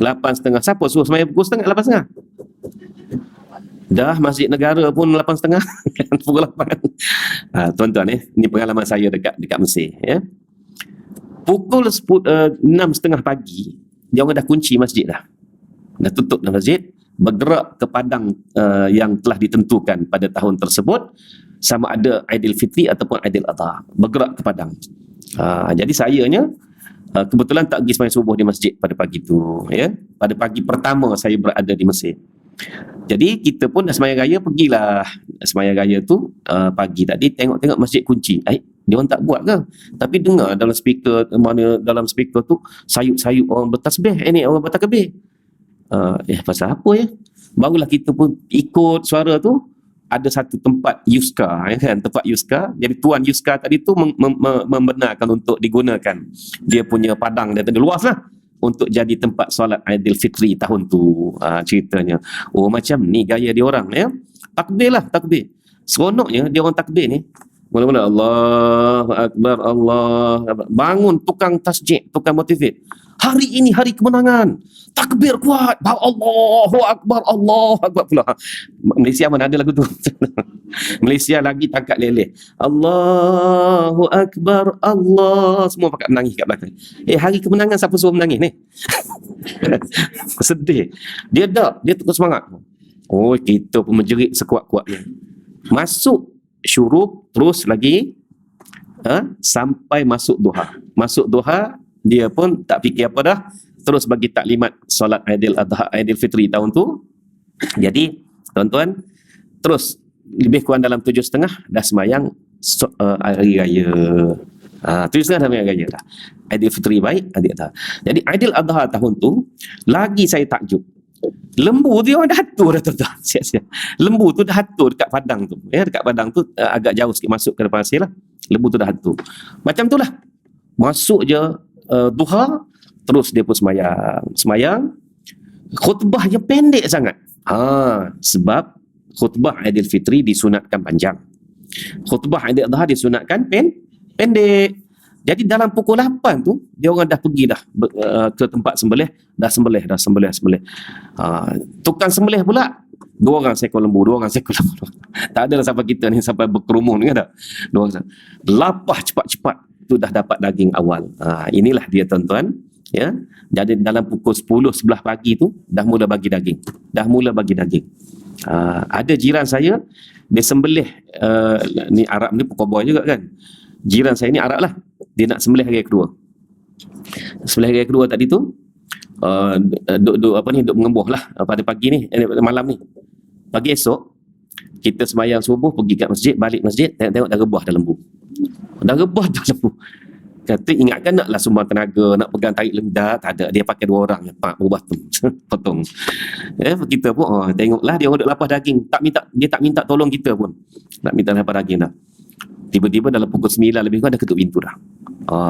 8.30. Siapa suruh sembahyang pukul 8.30? Dah Masjid Negara pun 8.30. Pukul 8. Tuan-tuan ini pengalaman saya dekat Mesir ya. Pukul 6.30 pagi dia orang dah kunci masjid dah tutup dah masjid, bergerak ke padang yang telah ditentukan pada tahun tersebut, sama ada Aidilfitri ataupun Aidil Adha, bergerak ke padang. Jadi sayanya kebetulan tak pergi sembahyang subuh di masjid pada pagi tu ya. Pada pagi pertama saya berada di Mesir. Jadi kita pun dah sembahyang raya, pergilah sembahyang raya tu pagi tadi, tengok masjid kunci. Dia orang tak buat ke? Tapi dengar dalam speaker tu sayup-sayup orang bertasbih, orang bertakbir. Pasal apa ya? Barulah kita pun ikut suara tu. Ada satu tempat Yuska kan, tempat Yuska. Jadi tuan Yuska tadi tu membenarkan untuk digunakan dia punya padang dia tadi luas lah untuk jadi tempat solat Aidilfitri tahun tu. Ceritanya macam ni gaya dia orang ya. Takbir. Seronoknya dia orang takbir ni, mula-mula Allahu Akbar, Allah Akbar. Bangun tukang tasjid, tukang motivate. Hari ini hari kemenangan. Takbir kuat. Allahu Akbar, Allahu Akbar pula. Malaysia mana ada lagu tu? Malaysia lagi tangkat leleh. Allahu Akbar, Allah. Semua pakai menangis kat belakang. Hari kemenangan siapa suruh menangis ni? Sedih. Dia terus semangat. Oh, kita pun menjerit sekuat-kuatnya. Masuk syuruk terus lagi sampai masuk duha. Masuk duha dia pun tak fikir apa dah, terus bagi taklimat solat Aidil Adha, Aidil Fitri tahun tu. Jadi tuan-tuan, terus lebih kurang dalam 7.30 dah semayang hari raya. 7.30 dah semayang hari raya dah. Aidil Fitri baik, Aidil Adha. Jadi Aidil Adha tahun tu lagi saya takjub. Lembu tu orang dah atur dah tuan-tuan. Siap-siap. Lembu tu dah atur dekat padang tu. Ya, dekat padang tu agak jauh sikit masuk ke depan pasir lah. Lembu tu dah atur. Macam tu lah. Masuk je duha, terus dia pun semayang. Khutbah je pendek sangat. Sebab khutbah Aidil Fitri disunatkan panjang. Khutbah Aidil Adha disunatkan pendek. Jadi dalam pukul 8 tu dia orang dah pergi dah ke tempat sembelih, dah sembelih. Tukang sembelih pula 2 orang seekor lembu, 2 orang seekor lembu. Tak ada sampai kita ni sampai berkerumun kan tak? 2 orang. Lapah cepat-cepat tu dah dapat daging awal. Inilah dia tuan-tuan, ya. Jadi dalam pukul 10 11 pagi tu dah mula bagi daging. Ada jiran saya dia sembelih ni Arab ni cowboy juga kan. Jiran saya ni Arab lah. Dia nak sembelih hari kedua. Sembelih hari kedua tadi tu duk mengembuh lah pada pagi ni, malam ni. Pagi esok kita sembahyang subuh, pergi kat masjid, balik masjid, tengok dah rebah dah lembu. Kata ingatkan naklah sumbang tenaga, nak pegang tarik lendak, tak ada. Dia pakai 2 orang pak berubah tu potong. Kita pun tengoklah dia orang duk lapar daging, dia tak minta tolong kita pun. Nak minta lapar daging dah. Tiba-tiba dalam pukul 9 lebih kan dah ketuk pintu dah.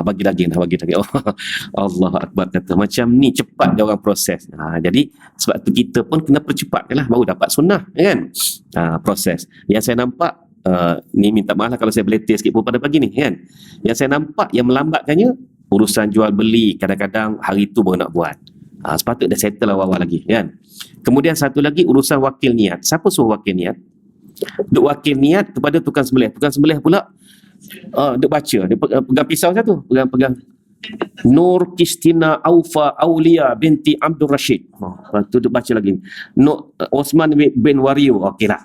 Bagi daging. Allah Akbar kata. Macam ni cepat dia orang proses. Jadi sebab tu kita pun kena percepatkan lah, baru dapat sunnah kan. Proses. Yang saya nampak ni minta maaf lah kalau saya berletih sikit pun pada pagi ni kan. Yang saya nampak yang melambatkannya urusan jual beli, kadang-kadang hari tu baru nak buat. Sepatutnya dah settle awal-awal lagi kan. Kemudian satu lagi urusan wakil niat. Siapa suruh wakil niat? Duk wakil niat kepada tukang sembelih. Tukang sembelih pula duk baca. Dia pegang pisau satu, pegang Nur Kristina Aufa Aulia binti Abdul Rashid. Lepas tu duk baca lagi. Nur Osman bin Wario. Okeylah.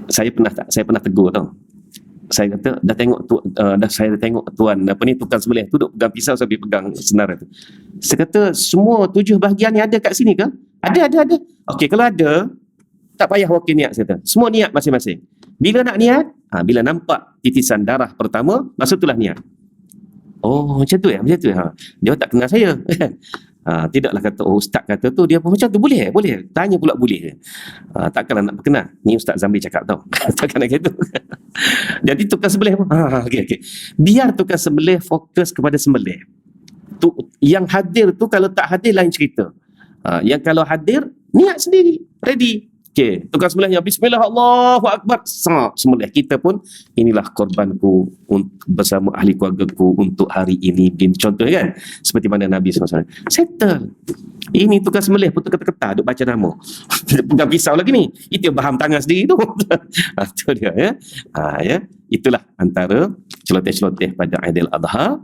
Saya pernah tegur tau. Saya kata saya tengok tuan tukang sembelih tu duk pegang pisau sambil pegang senar tu. Saya kata semua 7 bahagian ni ada kat sini ke? Ada. Okey, kalau ada tak payah wakil niat, saya kata. Semua niat masing-masing. Bila nak niat? Bila nampak titisan darah pertama, masa itulah niat. Oh, macam tu ya? Dia tak kenal saya. Tidaklah kata, ustaz kata tu, dia pun macam tu, boleh. Tanya pula boleh. Takkanlah nak berkenal. Ni Ustaz Zamri cakap tau. Takkan nak kata. Jadi tukang sembelih pun, okey. Biar tukang sembelih fokus kepada sembelih. Yang hadir tu kalau tak hadir lain cerita. Yang kalau hadir, niat sendiri. Ready. Okey, tukang sembelihnya bismillah Allahu Akbar. Sembelih. Kita pun inilah korbanku bersama ahli keluargaku untuk hari ini. Contohnya kan, seperti mana Nabi SAW. Settle. Ini tukang sembelih pun kata-kata duk baca nama. Pegang pisau lagi ni. Itu baham tangan sendiri tu. Itu dia ya. Ya. Itulah antara celoteh-celoteh pada Aidil Adha.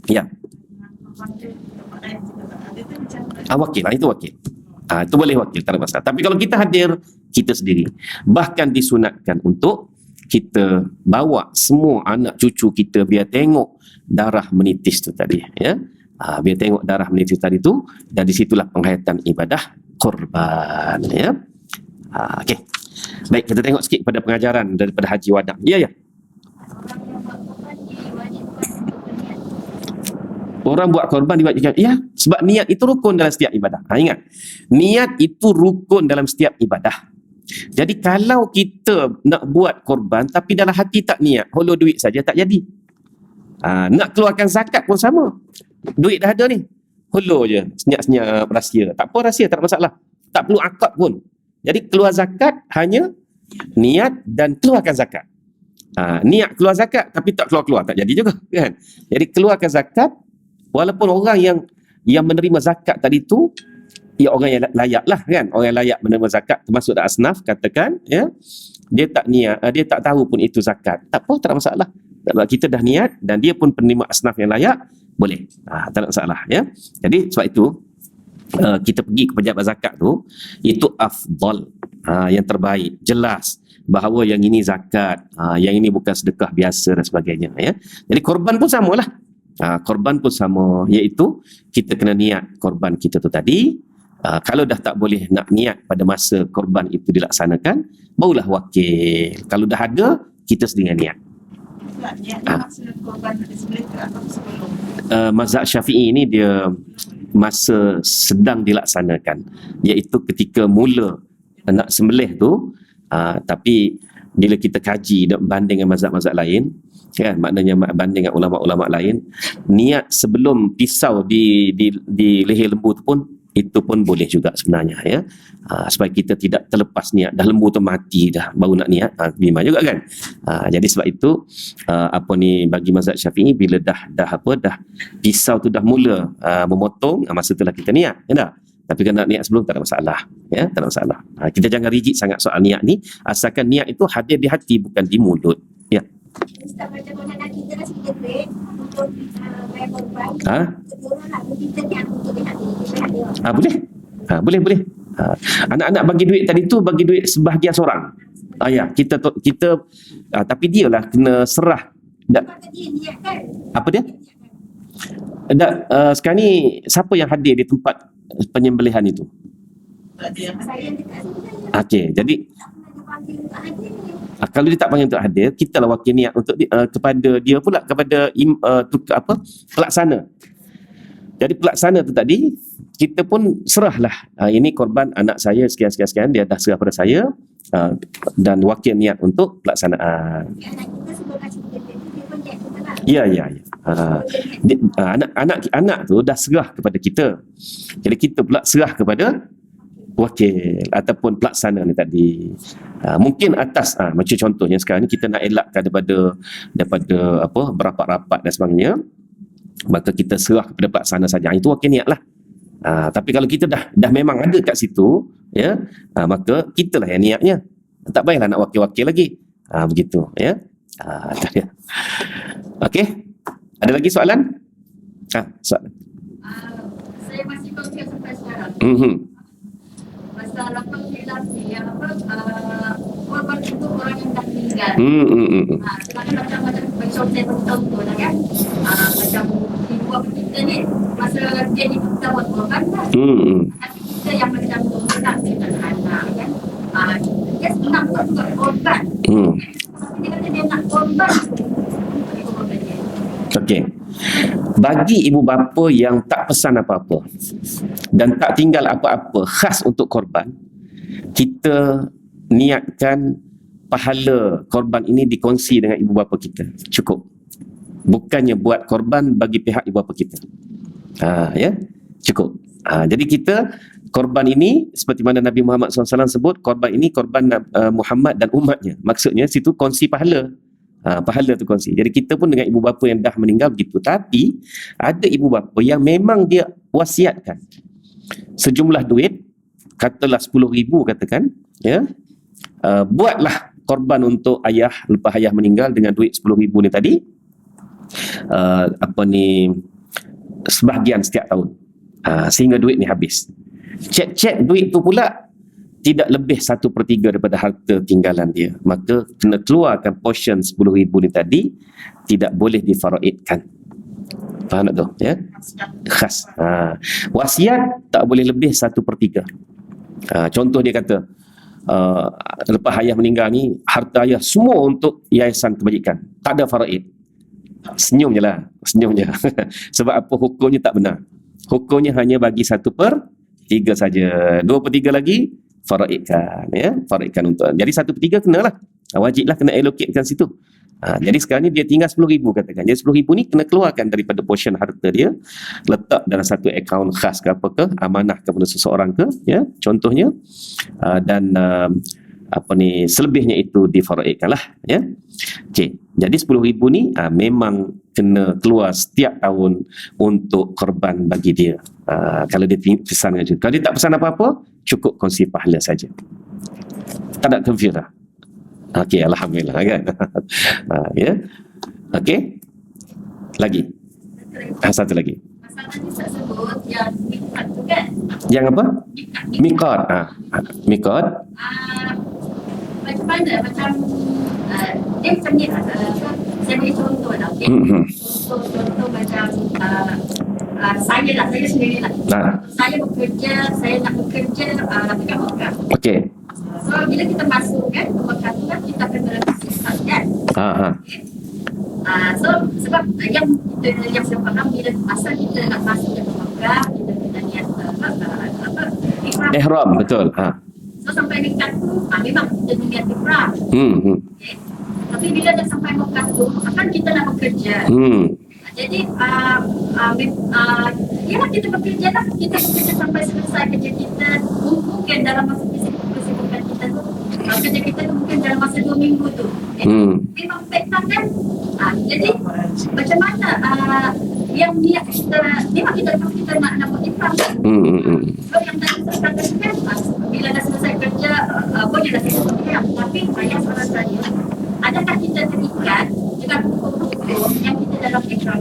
Ya. Wakil. Itu wakil. Itu boleh wakil, tak ada masalah. Tapi kalau kita hadir, kita sendiri. Bahkan disunatkan untuk kita bawa semua anak cucu kita biar tengok darah menitis tu tadi. Ya? Biar tengok darah menitis tadi tu, dan disitulah penghayatan ibadah korban. Ya? Okey. Baik, kita tengok sikit pada pengajaran daripada Haji Wadang. Ya. Orang buat korban diwajibkan. Ya, sebab niat itu rukun dalam setiap ibadah. Ingat, niat itu rukun dalam setiap ibadah. Jadi kalau kita nak buat korban tapi dalam hati tak niat, holo duit saja tak jadi. Nak keluarkan zakat pun sama. Duit dah ada ni, holo je, senyap-senyap rahsia. Tak apa rahsia, tak ada masalah. Tak perlu akad pun. Jadi keluar zakat hanya niat dan keluarkan zakat. Niat keluar zakat tapi tak keluar-keluar, tak jadi juga kan. Jadi keluarkan zakat. Walaupun orang yang menerima zakat tadi tu, ya orang yang layak lah kan. Orang yang layak menerima zakat, termasuk asnaf katakan, ya, dia tak niat, dia tak tahu pun itu zakat. Tak apa, tak ada masalah. Sebab kita dah niat dan dia pun penerima asnaf yang layak, boleh. Tak ada masalah, ya. Jadi sebab itu kita pergi ke pejabat zakat tu, itu afdal, yang terbaik, jelas bahawa yang ini zakat, yang ini bukan sedekah biasa dan sebagainya, ya. Jadi korban pun samalah. Korban pun sama, iaitu kita kena niat korban kita tu tadi. Kalau dah tak boleh nak niat pada masa korban itu dilaksanakan, barulah wakil. Kalau dah ada, kita sendiri niat.
Masa korban disembelih ke atau sebelum?
Mazhab Syafi'i ni dia masa sedang dilaksanakan, iaitu ketika mula nak sembelih tu. Tapi bila kita kaji dan banding dengan mazhab-mazhab lain, kan, maknanya banding dengan ulama-ulama lain, niat sebelum pisau di leher lembu tu pun, itu pun boleh juga sebenarnya, ya. Supaya kita tidak terlepas niat, dah lembu tu mati dah baru nak niat, bima juga kan. Jadi sebab itu bagi mazhab Syafi'i, bila dah pisau tu dah mula memotong, masa itulah kita niat, ya tak? Tapi kalau nak niat sebelum, tak ada masalah, ya, tak ada masalah. Kita jangan rigid sangat soal niat ni, asalkan niat itu hadir di hati, bukan di mulut, ya.
Ustaz, macam mana kita dah sedia duit untuk bayar korban, orang nak kita niat untuk dia
boleh. Anak-anak bagi duit tadi tu, bagi duit sebahagian seorang. Ya, kita tapi dia lah kena serah. Apa dia? Sekarang ni siapa yang hadir di tempat penyembelihan itu? Okey, jadi kalau dia tak panggil untuk hadir, kita lah wakil niat untuk kepada dia pula, kepada pelaksana. Jadi pelaksana tu tadi, kita pun serahlah, ini korban anak saya sekian, dia dah serah pada saya, dan wakil niat untuk pelaksanaan. Ya. Anak tu dah serah kepada kita. Jadi kita pula serah kepada wakil ataupun pelaksana ni tadi. Mungkin atas macam contohnya sekarang ni kita nak elakkan daripada berapat-rapat dan sebagainya, maka kita serah kepada pelaksana saja. Itu wakil niat lah. Tapi kalau kita dah memang ada kat situ, ya, maka kitalah yang niatnya. Tak payahlah nak wakil-wakil lagi. Begitu, ya. Okey. Ada lagi soalan? Soalan.
Saya masih confused sampai sekarang. Masalah konfirmasi yang korban itu orang yang dah meninggal. Macam contoh lah kan. Macam ibu bapa kita ni, masa dia ni ketahuan korban kan. Tapi kita yang macam tak dengan anak kan. Dia senang untuk korban. Dia kata dia nak korban.
Okey. Bagi ibu bapa yang tak pesan apa-apa dan tak tinggal apa-apa khas untuk korban, kita niatkan pahala korban ini dikongsi dengan ibu bapa kita. Cukup. Bukannya buat korban bagi pihak ibu bapa kita. Ya. Cukup. Jadi kita korban ini, seperti mana Nabi Muhammad SAW sebut, korban ini korban Muhammad dan umatnya. Maksudnya situ kongsi pahala. Pahala tu kongsi. Jadi kita pun dengan ibu bapa yang dah meninggal begitu. Tapi ada ibu bapa yang memang dia wasiatkan sejumlah duit, katalah 10,000 katakan, ya. Buatlah korban untuk ayah lepas ayah meninggal dengan duit 10,000 ni tadi. Sebahagian setiap tahun. Sehingga duit ni habis. Cek duit tu pula tidak lebih 1/3 daripada harta tinggalan dia. Maka kena keluarkan portion 10,000 ni tadi, tidak boleh difaraidkan. Faham tak tu? Ya? Khas. Wasiat tak boleh lebih 1/3. Contoh dia kata, lepas ayah meninggal ni, harta ayah semua untuk yayasan kebajikan. Tak ada faraid. Senyum je lah. Sebab apa? Hukumnya tak benar. Hukumnya hanya bagi 1/3 saja. 2/3 lagi faraidkan, ya, faraidkan untuk. Jadi 1/3 kenalah, wajiblah kena allocatekan situ. Jadi sekarang ni dia tinggal 10,000 katakan. Jadi 10,000 ni kena keluarkan daripada portion harta dia, letak dalam satu akaun khas ke apa ke, amanah kepada seseorang ke, ya, contohnya, dan selebihnya itu difaraidkanlah, ya. Okey. Jadi 10,000 ni memang kena keluar setiap tahun untuk korban bagi dia. Kalau dia pesan saja. Kalau dia tak pesan apa-apa, cukup kongsi pahala saja. Tak ada confuse lah. Okey, alhamdulillah kan. Ya. Okey. Lagi. Satu lagi.
Pasal tadi saya sebut yang mikat tu kan.
Yang apa?
Mikat.
Miqat. Miqat.
Macam mana? Macam dia macam ni lah. Saya bagi contoh lah. Okay? Contoh macam saya lah, saya sendiri lah. Saya bekerja, saya nak bekerja dekat Mekah.
Okey.
So bila kita masuk kan ke Mekah tu kan kita kena sisat kan. Okay? So sebab yang saya faham bila asal kita nak masuk ke Mekah, kita kena niat
Ihram, betul.
So sampai dekat tu memang kita niat ihram. Okay? Tapi bila dah sampai Mekah tu akan kita nak bekerja. Jadi yalah kita bekerja lah. Kita bekerja sampai selesai kerja kita. Mungkin dalam masa kesibukan kita tu kerja kita tu mungkin dalam masa 2 minggu tu. Memang pekan kan. Jadi macam mana yang niat kita memang kita nak buat ihram. So yang tadi saya katakan bila dah selesai kerja bolehlah kita buat ihram. Tapi yang soalan saya, adakah kita terikat dengan hukum-hukum yang kita dalam ihram?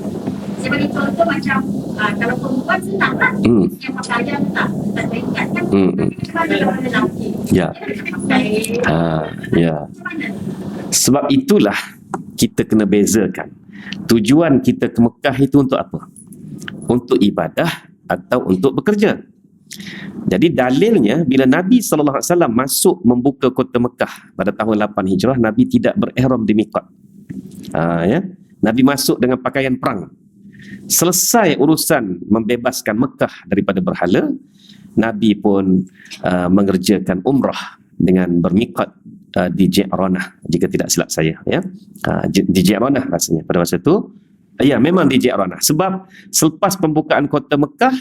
Saya bagi contoh macam kalau perempuan senang lah. Yang pakaian tak terikat kan. Tapi macam mana orang lelaki?
Ya. Ya.
Macam mana?
Sebab itulah kita kena bezakan. Tujuan kita ke Mekah itu untuk apa? Untuk ibadah atau untuk bekerja. Jadi dalilnya bila Nabi SAW masuk membuka kota Mekah pada tahun 8 Hijrah, Nabi tidak berihram di miqat. Ya. Nabi masuk dengan pakaian perang. Selesai urusan membebaskan Mekah daripada berhala, Nabi pun mengerjakan umrah dengan bermiqat di Ji'ranah, jika tidak silap saya, ya. Di Ji'ranah rasanya pada masa itu. Ya, memang di Ji'ranah. Sebab selepas pembukaan kota Mekah,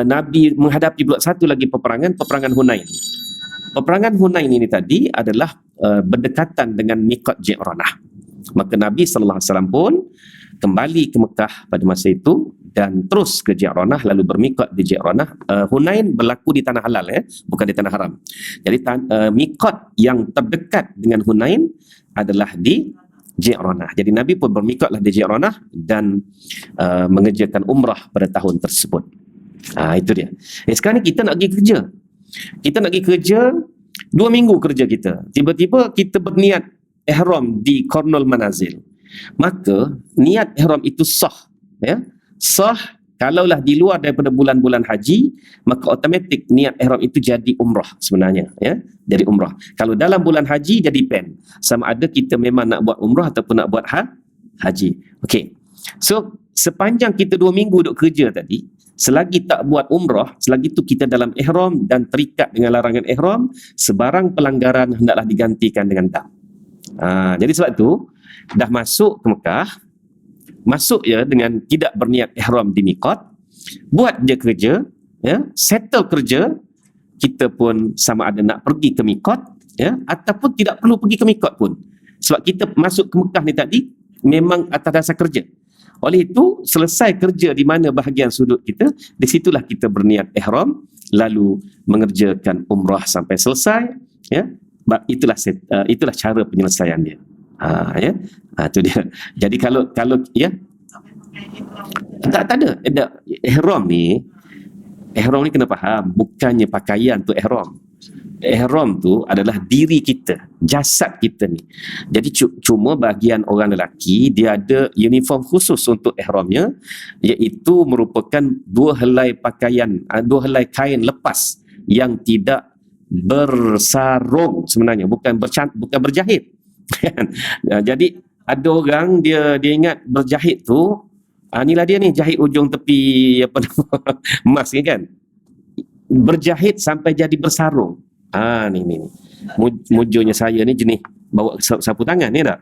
Nabi menghadapi pula satu lagi peperangan Hunain. Peperangan Hunain ini tadi adalah berdekatan dengan miqat Ji'ranah. Maka Nabi SAW pun kembali ke Mekah pada masa itu dan terus ke Ji'ranah, lalu bermiqat di Ji'ranah. Hunain berlaku di tanah halal, ya, bukan di tanah haram. Jadi miqat yang terdekat dengan Hunain adalah di Ji'ranah. Jadi Nabi pun bermiqatlah di Ji'ranah dan mengerjakan umrah pada tahun tersebut. Itu dia. Sekarang ni kita nak pergi kerja. Kita nak pergi kerja 2 minggu kerja kita. Tiba-tiba kita berniat ihram di Qarnul Manazil. Maka niat ihram itu sah, ya. Sah kalaulah di luar daripada bulan-bulan haji, maka automatik niat ihram itu jadi umrah sebenarnya, ya. Jadi umrah. Kalau dalam bulan haji jadi pen. Sama ada kita memang nak buat umrah ataupun nak buat haji. Okey. So sepanjang kita 2 minggu duduk kerja tadi, selagi tak buat umrah, selagi itu kita dalam ihram dan terikat dengan larangan ihram, sebarang pelanggaran hendaklah digantikan dengan dam. Jadi sebab itu dah masuk ke Mekah, masuk ya dengan tidak berniat ihram di miqat, buat je kerja, ya, settle kerja, kita pun sama ada nak pergi ke miqat, ya, ataupun tidak perlu pergi ke miqat pun. Sebab kita masuk ke Mekah ni tadi memang atas dasar kerja. Oleh itu, selesai kerja di mana bahagian sudut kita, di situlah kita berniat ihram, lalu mengerjakan umrah sampai selesai, ya. Itulah cara penyelesaian dia. Ya. Itu dia. Jadi kalau ya, tak ada. Ihram ni kena faham, bukannya pakaian tu ihram. Ihram tu adalah diri kita, jasad kita ni. Jadi cuma bahagian orang lelaki dia ada uniform khusus untuk ihramnya, iaitu merupakan 2 helai pakaian, 2 helai kain lepas yang tidak bersarung sebenarnya, bukan berjahit. Jadi ada orang dia ingat berjahit tu inilah dia ni, jahit ujung tepi apa nama emas ni kan, berjahit sampai jadi bersarung. Ni mujurnya saya ni jenis bawa sapu tangan ni tak?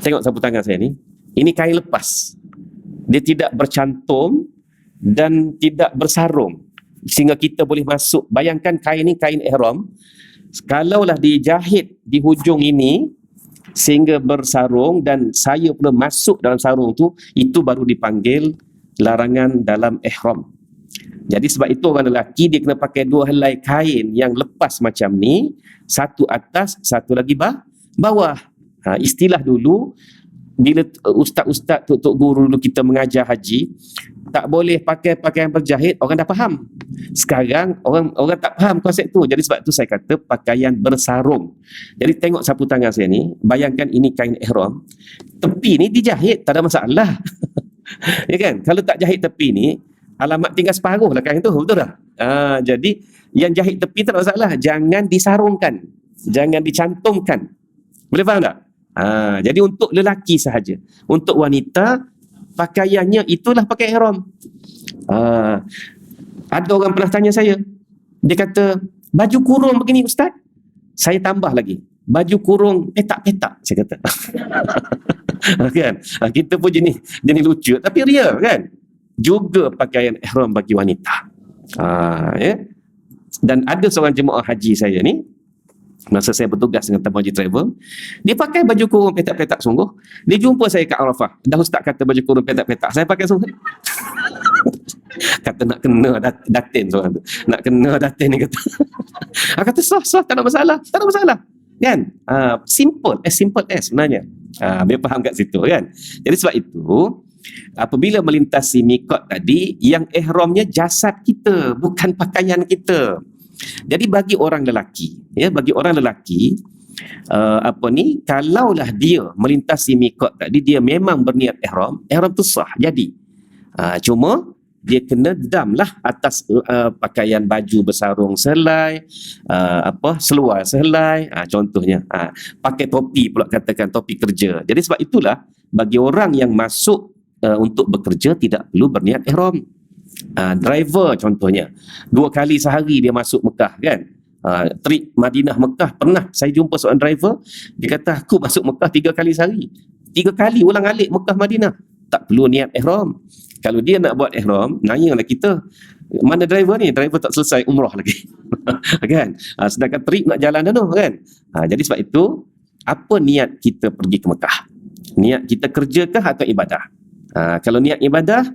Tengok sapu tangan saya ni, ini kain lepas, dia tidak bercantum dan tidak bersarung sehingga kita boleh masuk. Bayangkan kain ni kain ihram, kalaulah dijahit di hujung ini sehingga bersarung dan saya pula masuk dalam sarung tu, itu baru dipanggil larangan dalam ihram. Jadi sebab itu orang lelaki dia kena pakai 2 helai kain yang lepas macam ni, satu atas, satu lagi bawah. Istilah dulu bila ustaz-ustaz, tok guru dulu kita mengajar haji, tak boleh pakai pakaian berjahit, orang dah faham. Sekarang orang tak faham konsep tu. Jadi sebab tu saya kata pakaian bersarung. Jadi tengok sapu tangan saya ni, bayangkan ini kain ihram, tepi ni dijahit, tak ada masalah. Ya kan? Kalau tak jahit tepi ni, alamat tinggal separuh lah kain tu, betul tak? Jadi yang jahit tepi tak ada masalah, jangan disarungkan, jangan dicantumkan. Boleh faham tak? Jadi untuk lelaki sahaja. Untuk wanita, pakaiannya itulah pakai ihram. Ada orang pernah tanya saya, dia kata, baju kurung begini ustaz. Saya tambah lagi, baju kurung petak-petak, saya kata. Kan? Kita pun jenis lucu, tapi real kan? Juga pakaian ihram bagi wanita. Ya? Dan ada seorang jemaah haji saya ni, masa saya bertugas dengan Tamu Haji Travel, dia pakai baju kurung petak-petak sungguh. Dia jumpa saya kat Arafah. Dah ustaz kata baju kurung petak-petak, saya pakai sungguh. Kata nak kena datin seorang tu. Nak kena datin ni kata. Kata sah, tak ada masalah. Tak ada masalah. Kan? Simple as sebenarnya. Dia faham kat situ kan. Jadi sebab itu, apabila melintasi mikot tadi, yang ihramnya jasad kita, bukan pakaian kita. Jadi bagi orang lelaki, kalaulah dia melintasi mikot tadi, dia memang berniat ihram tu sah jadi. Cuma dia kena dam lah atas pakaian baju bersarung selai, seluar selai, contohnya. Pakai topi pula, katakan topi kerja. Jadi sebab itulah bagi orang yang masuk untuk bekerja tidak perlu berniat ihram. Driver contohnya 2 kali sehari dia masuk Mekah kan, trip Madinah Mekah, pernah saya jumpa seorang driver, dia kata aku masuk Mekah 3 kali sehari, 3 kali ulang alik Mekah Madinah, tak perlu niat ihram. Kalau dia nak buat ihram, nanyalah kita, mana driver ni, driver tak selesai umrah lagi. Kan? Sedangkan trip nak jalan dah tu kan. Jadi sebab itu, apa niat kita pergi ke Mekah? Niat kita kerjakah atau ibadah? Kalau niat ibadah,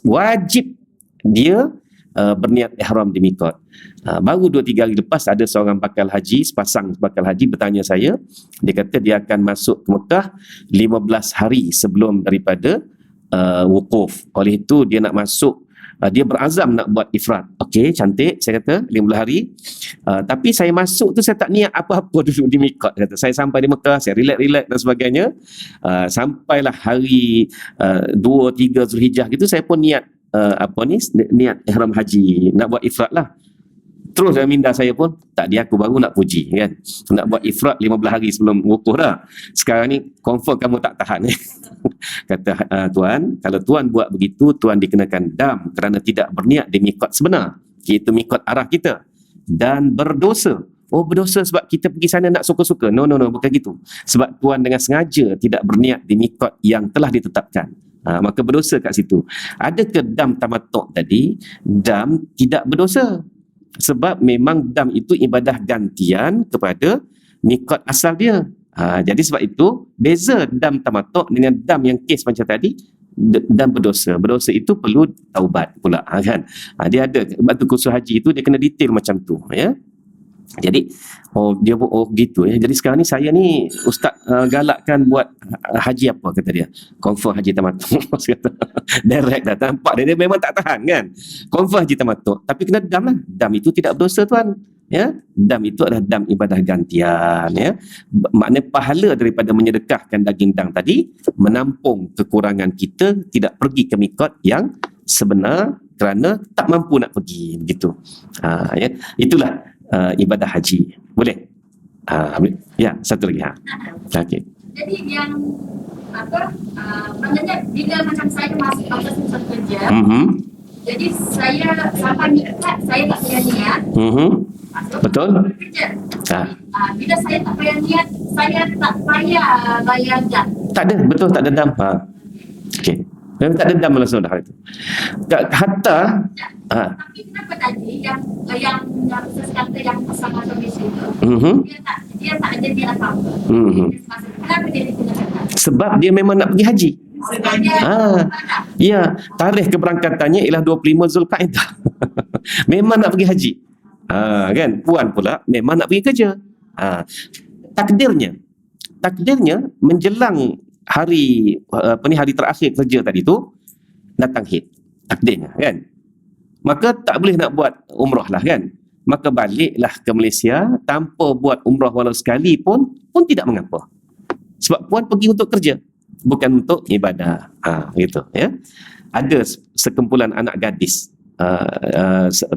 wajib dia berniat ihram di mikot. Baru 2-3 hari lepas ada seorang bakal haji, sepasang bakal haji bertanya saya, dia kata dia akan masuk ke Mekah 15 hari sebelum daripada wukuf. Oleh itu dia nak masuk, dia berazam nak buat ifrad. Okey, cantik, saya kata 15 hari. Tapi saya masuk tu saya tak niat apa-apa dulu di mikot. Kata saya sampai di Mekah, saya relax dan sebagainya. Sampailah hari 2-3 Zulhijjah gitu, saya pun niat niat ihram haji, nak buat ifrad lah. Terus dalam minda saya pun, tak dia aku baru nak puji kan, nak buat ifrad 15 hari sebelum wukuf dah. Sekarang ni confirm kamu tak tahan. Kata tuan, kalau tuan buat begitu, tuan dikenakan dam kerana tidak berniat di mikot sebenar, iaitu mikot arah kita, dan berdosa. Oh, berdosa sebab kita pergi sana nak suka-suka. No, bukan gitu. Sebab tuan dengan sengaja tidak berniat di mikot yang telah ditetapkan. Maka berdosa kat situ. Adakah dam tamattu' tadi? Dam tidak berdosa. Sebab memang dam itu ibadah gantian kepada mikot asal dia. Jadi sebab itu, beza dam tamattu' dengan dam yang kes macam tadi, dam berdosa. Berdosa itu perlu taubat pula. Kan? Dia ada, batu khusus haji itu dia kena detail macam tu. Ya. Jadi dia gitu ya. Jadi sekarang ni saya ni ustaz galakkan buat haji apa kata dia? Confirm haji tamattu. Direct dah nampak dia memang tak tahan kan. Confirm haji tamattu. Tapi kena dam lah. Dam itu tidak berdosa tuan. Ya, dam itu adalah dam ibadah gantian ya. Maknanya pahala daripada menyedekahkan daging dam tadi menampung kekurangan kita tidak pergi ke mikot yang sebenar kerana tak mampu nak pergi begitu. Ya, itulah ibadah haji. Boleh? Ya, satu lagi. Okey.
Jadi yang maknanya bila macam saya masuk masa susah kerja, jadi saya sampai mikat saya tak payah niat.
Betul?
Kerja. Bila saya tak payah niat, saya tak payah bayar jam.
Tak ada, betul, tak ada dam. Okey. Memang tak ada dam langsung dah itu. Hatta
tapi kenapa tadi yang sesuatu yang pasangan suami itu dia tak ada niat apa-apa. Kenapa dia dikenakan?
Sebab dia memang nak pergi haji. Ya, tarikh keberangkatannya ialah 25 Zulkaidah. Memang nak pergi haji. Kan, puan pula memang nak pergi kerja. Takdirnya takdirnya menjelang hari hari terakhir kerja tadi tu datang hit takdirnya kan, maka tak boleh nak buat umrah lah kan, maka baliklah ke Malaysia tanpa buat umrah walau sekali pun tidak mengapa, sebab puan pergi untuk kerja bukan untuk ibadah. Gitu ya. Ada sekumpulan anak gadis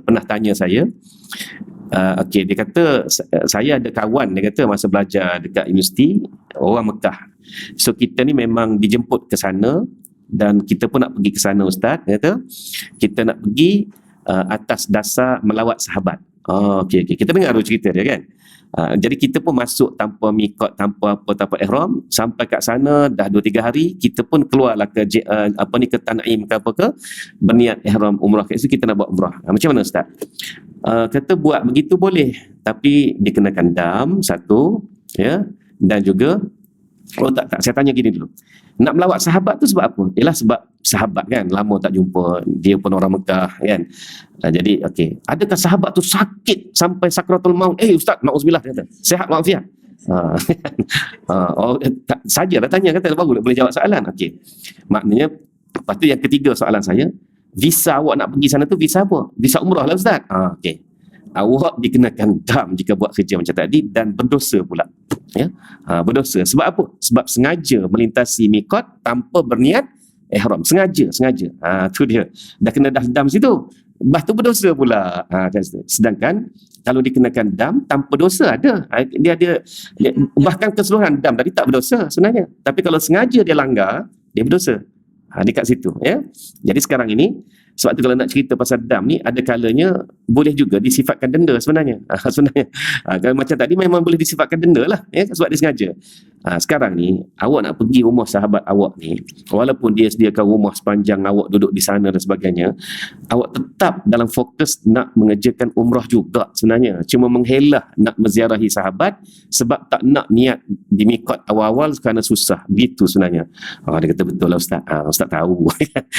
pernah tanya saya, okey, dia kata saya ada kawan, dia kata masa belajar dekat universiti orang Mekah, so kita ni memang dijemput ke sana dan kita pun nak pergi ke sana ustaz, dia kata kita nak pergi atas dasar melawat sahabat. Okey, kita dengar dulu cerita dia kan. Jadi kita pun masuk tanpa mikot, tanpa ihram, sampai kat sana dah 2-3 hari, kita pun keluarlah ke ke Tanaim ke apa ke, berniat ihram umrah kat situ, kita nak buat umrah. Macam mana ustaz? Kata buat begitu boleh, tapi dikenakan dam satu ya, dan juga tak saya tanya gini dulu. Nak melawat sahabat tu sebab apa? Ialah sebab sahabat kan lama tak jumpa, dia pun orang Mekah kan. Jadi okey, adakah sahabat tu sakit sampai sakratul maut? Ustaz, nauzubillah, kata. Sihat walafiat. Sajalah tanya, kata baru boleh jawab soalan. Okey. Maknanya lepas tu yang ketiga soalan saya, visa awak nak pergi sana tu visa apa? Visa umrah lah ustaz. Okey. Awak dikenakan dam jika buat kerja macam tadi dan berdosa pula. Ya. Berdosa. Sebab apa? Sebab sengaja melintasi mikot tanpa berniat ihram. Sengaja. Tu dia. Dah kena dam situ. Lepas tu berdosa pula. Sedangkan kalau dikenakan dam tanpa dosa ada. Dia bahkan keseluruhan dam tadi tak berdosa sebenarnya. Tapi kalau sengaja dia langgar, dia berdosa. Dekat situ ya. Jadi sekarang ini, sebab tu kalau nak cerita pasal dam ni, ada kalanya boleh juga disifatkan denda sebenarnya. Kalau macam tadi memang boleh disifatkan denda lah ya, sebab dia sengaja. Sekarang ni awak nak pergi rumah sahabat awak ni, walaupun dia sediakan rumah sepanjang awak duduk di sana dan sebagainya, awak tetap dalam fokus nak mengerjakan umrah juga sebenarnya. Cuma menghelah nak menziarahi sahabat sebab tak nak niat di mikot awal-awal kerana susah. Begitu sebenarnya. Dia kata betul lah ustaz. Ustaz tahu.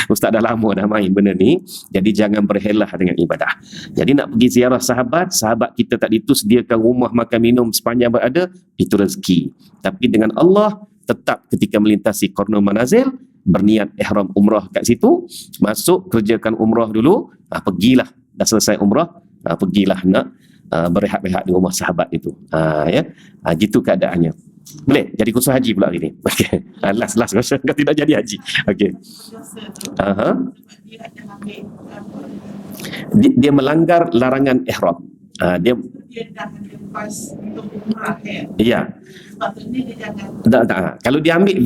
Ustaz dah lama dah main benda ni. Jadi jangan berhelah dengan ibadah. Jadi nak pergi ziarah sahabat kita tadi tu sediakan rumah makan minum sepanjang berada, itu rezeki. Tapi dengan Allah, tetap ketika melintasi Qarnul Manazil, berniat ihram umrah kat situ, masuk kerjakan umrah dulu, pergilah dah selesai umrah, pergilah nak berehat-rehat di rumah sahabat itu. Ya, gitu keadaannya. Boleh jadi khusus haji pula hari ni. Okey. Last question, kau tidak jadi haji. Okey. Dia melanggar larangan ihram. Dia dah lepas untuk umrah kan. Ya. Sepatutnya dia jangan. Kalau dia ambil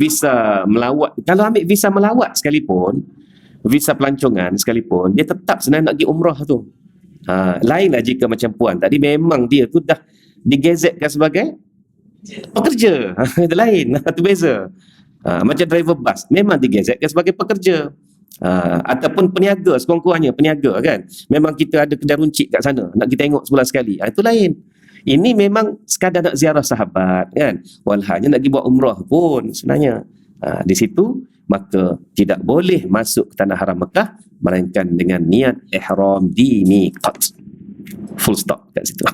visa melawat, sekalipun, visa pelancongan sekalipun, dia tetap sebenarnya nak pergi umrah tu. Lainlah jika macam puan tadi memang dia tu dah digazetkan sebagai pekerja. Itu lain, itu beza. Macam driver bas memang digazetkan sebagai pekerja. Ataupun peniaga, sekurang-kurangnya peniaga kan, memang kita ada kedai runcit kat sana, nak kita tengok sebulan sekali, itu lain. Ini memang sekadar nak ziarah sahabat kan, walhanya nak pergi buat umrah pun sebenarnya. Di situ maka tidak boleh masuk ke tanah haram Mekah melainkan dengan niat ihram di miqat. Full stop kat situ.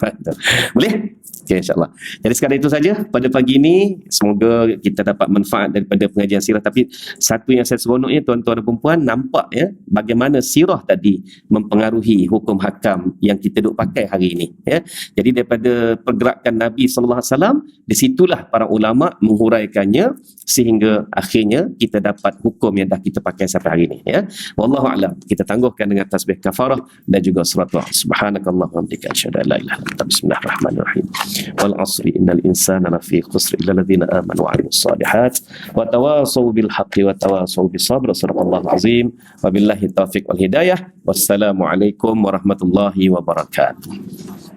Boleh? Okay, insyaAllah. Jadi sekarang itu saja pada pagi ini. Semoga kita dapat manfaat daripada pengajian sirah. Tapi satu yang saya seronoknya, tuan-tuan dan perempuan, nampak ya bagaimana sirah tadi mempengaruhi hukum hakam yang kita duk pakai hari ini. Ya. Jadi daripada pergerakan Nabi SAW, disitulah para ulama menghuraikannya sehingga akhirnya kita dapat hukum yang dah kita pakai sampai hari ini. Ya. Wallahu'alam. Kita tangguhkan dengan tasbih kafarah dan juga surat subhanakallah wa bihamdika asyhadu an la ilaha illa anta bismillahirrahmanirrahim. Wal asri innal insana lafi khusr illa alladhina amanu wa 'amilus solihat wa tawasaw bil haqqi wa tawasaw bis sabr. Sadaqallahu azim. Wabillahi taufiq wal hidayah. Wassalamu alaikum warahmatullahi wabarakatuh.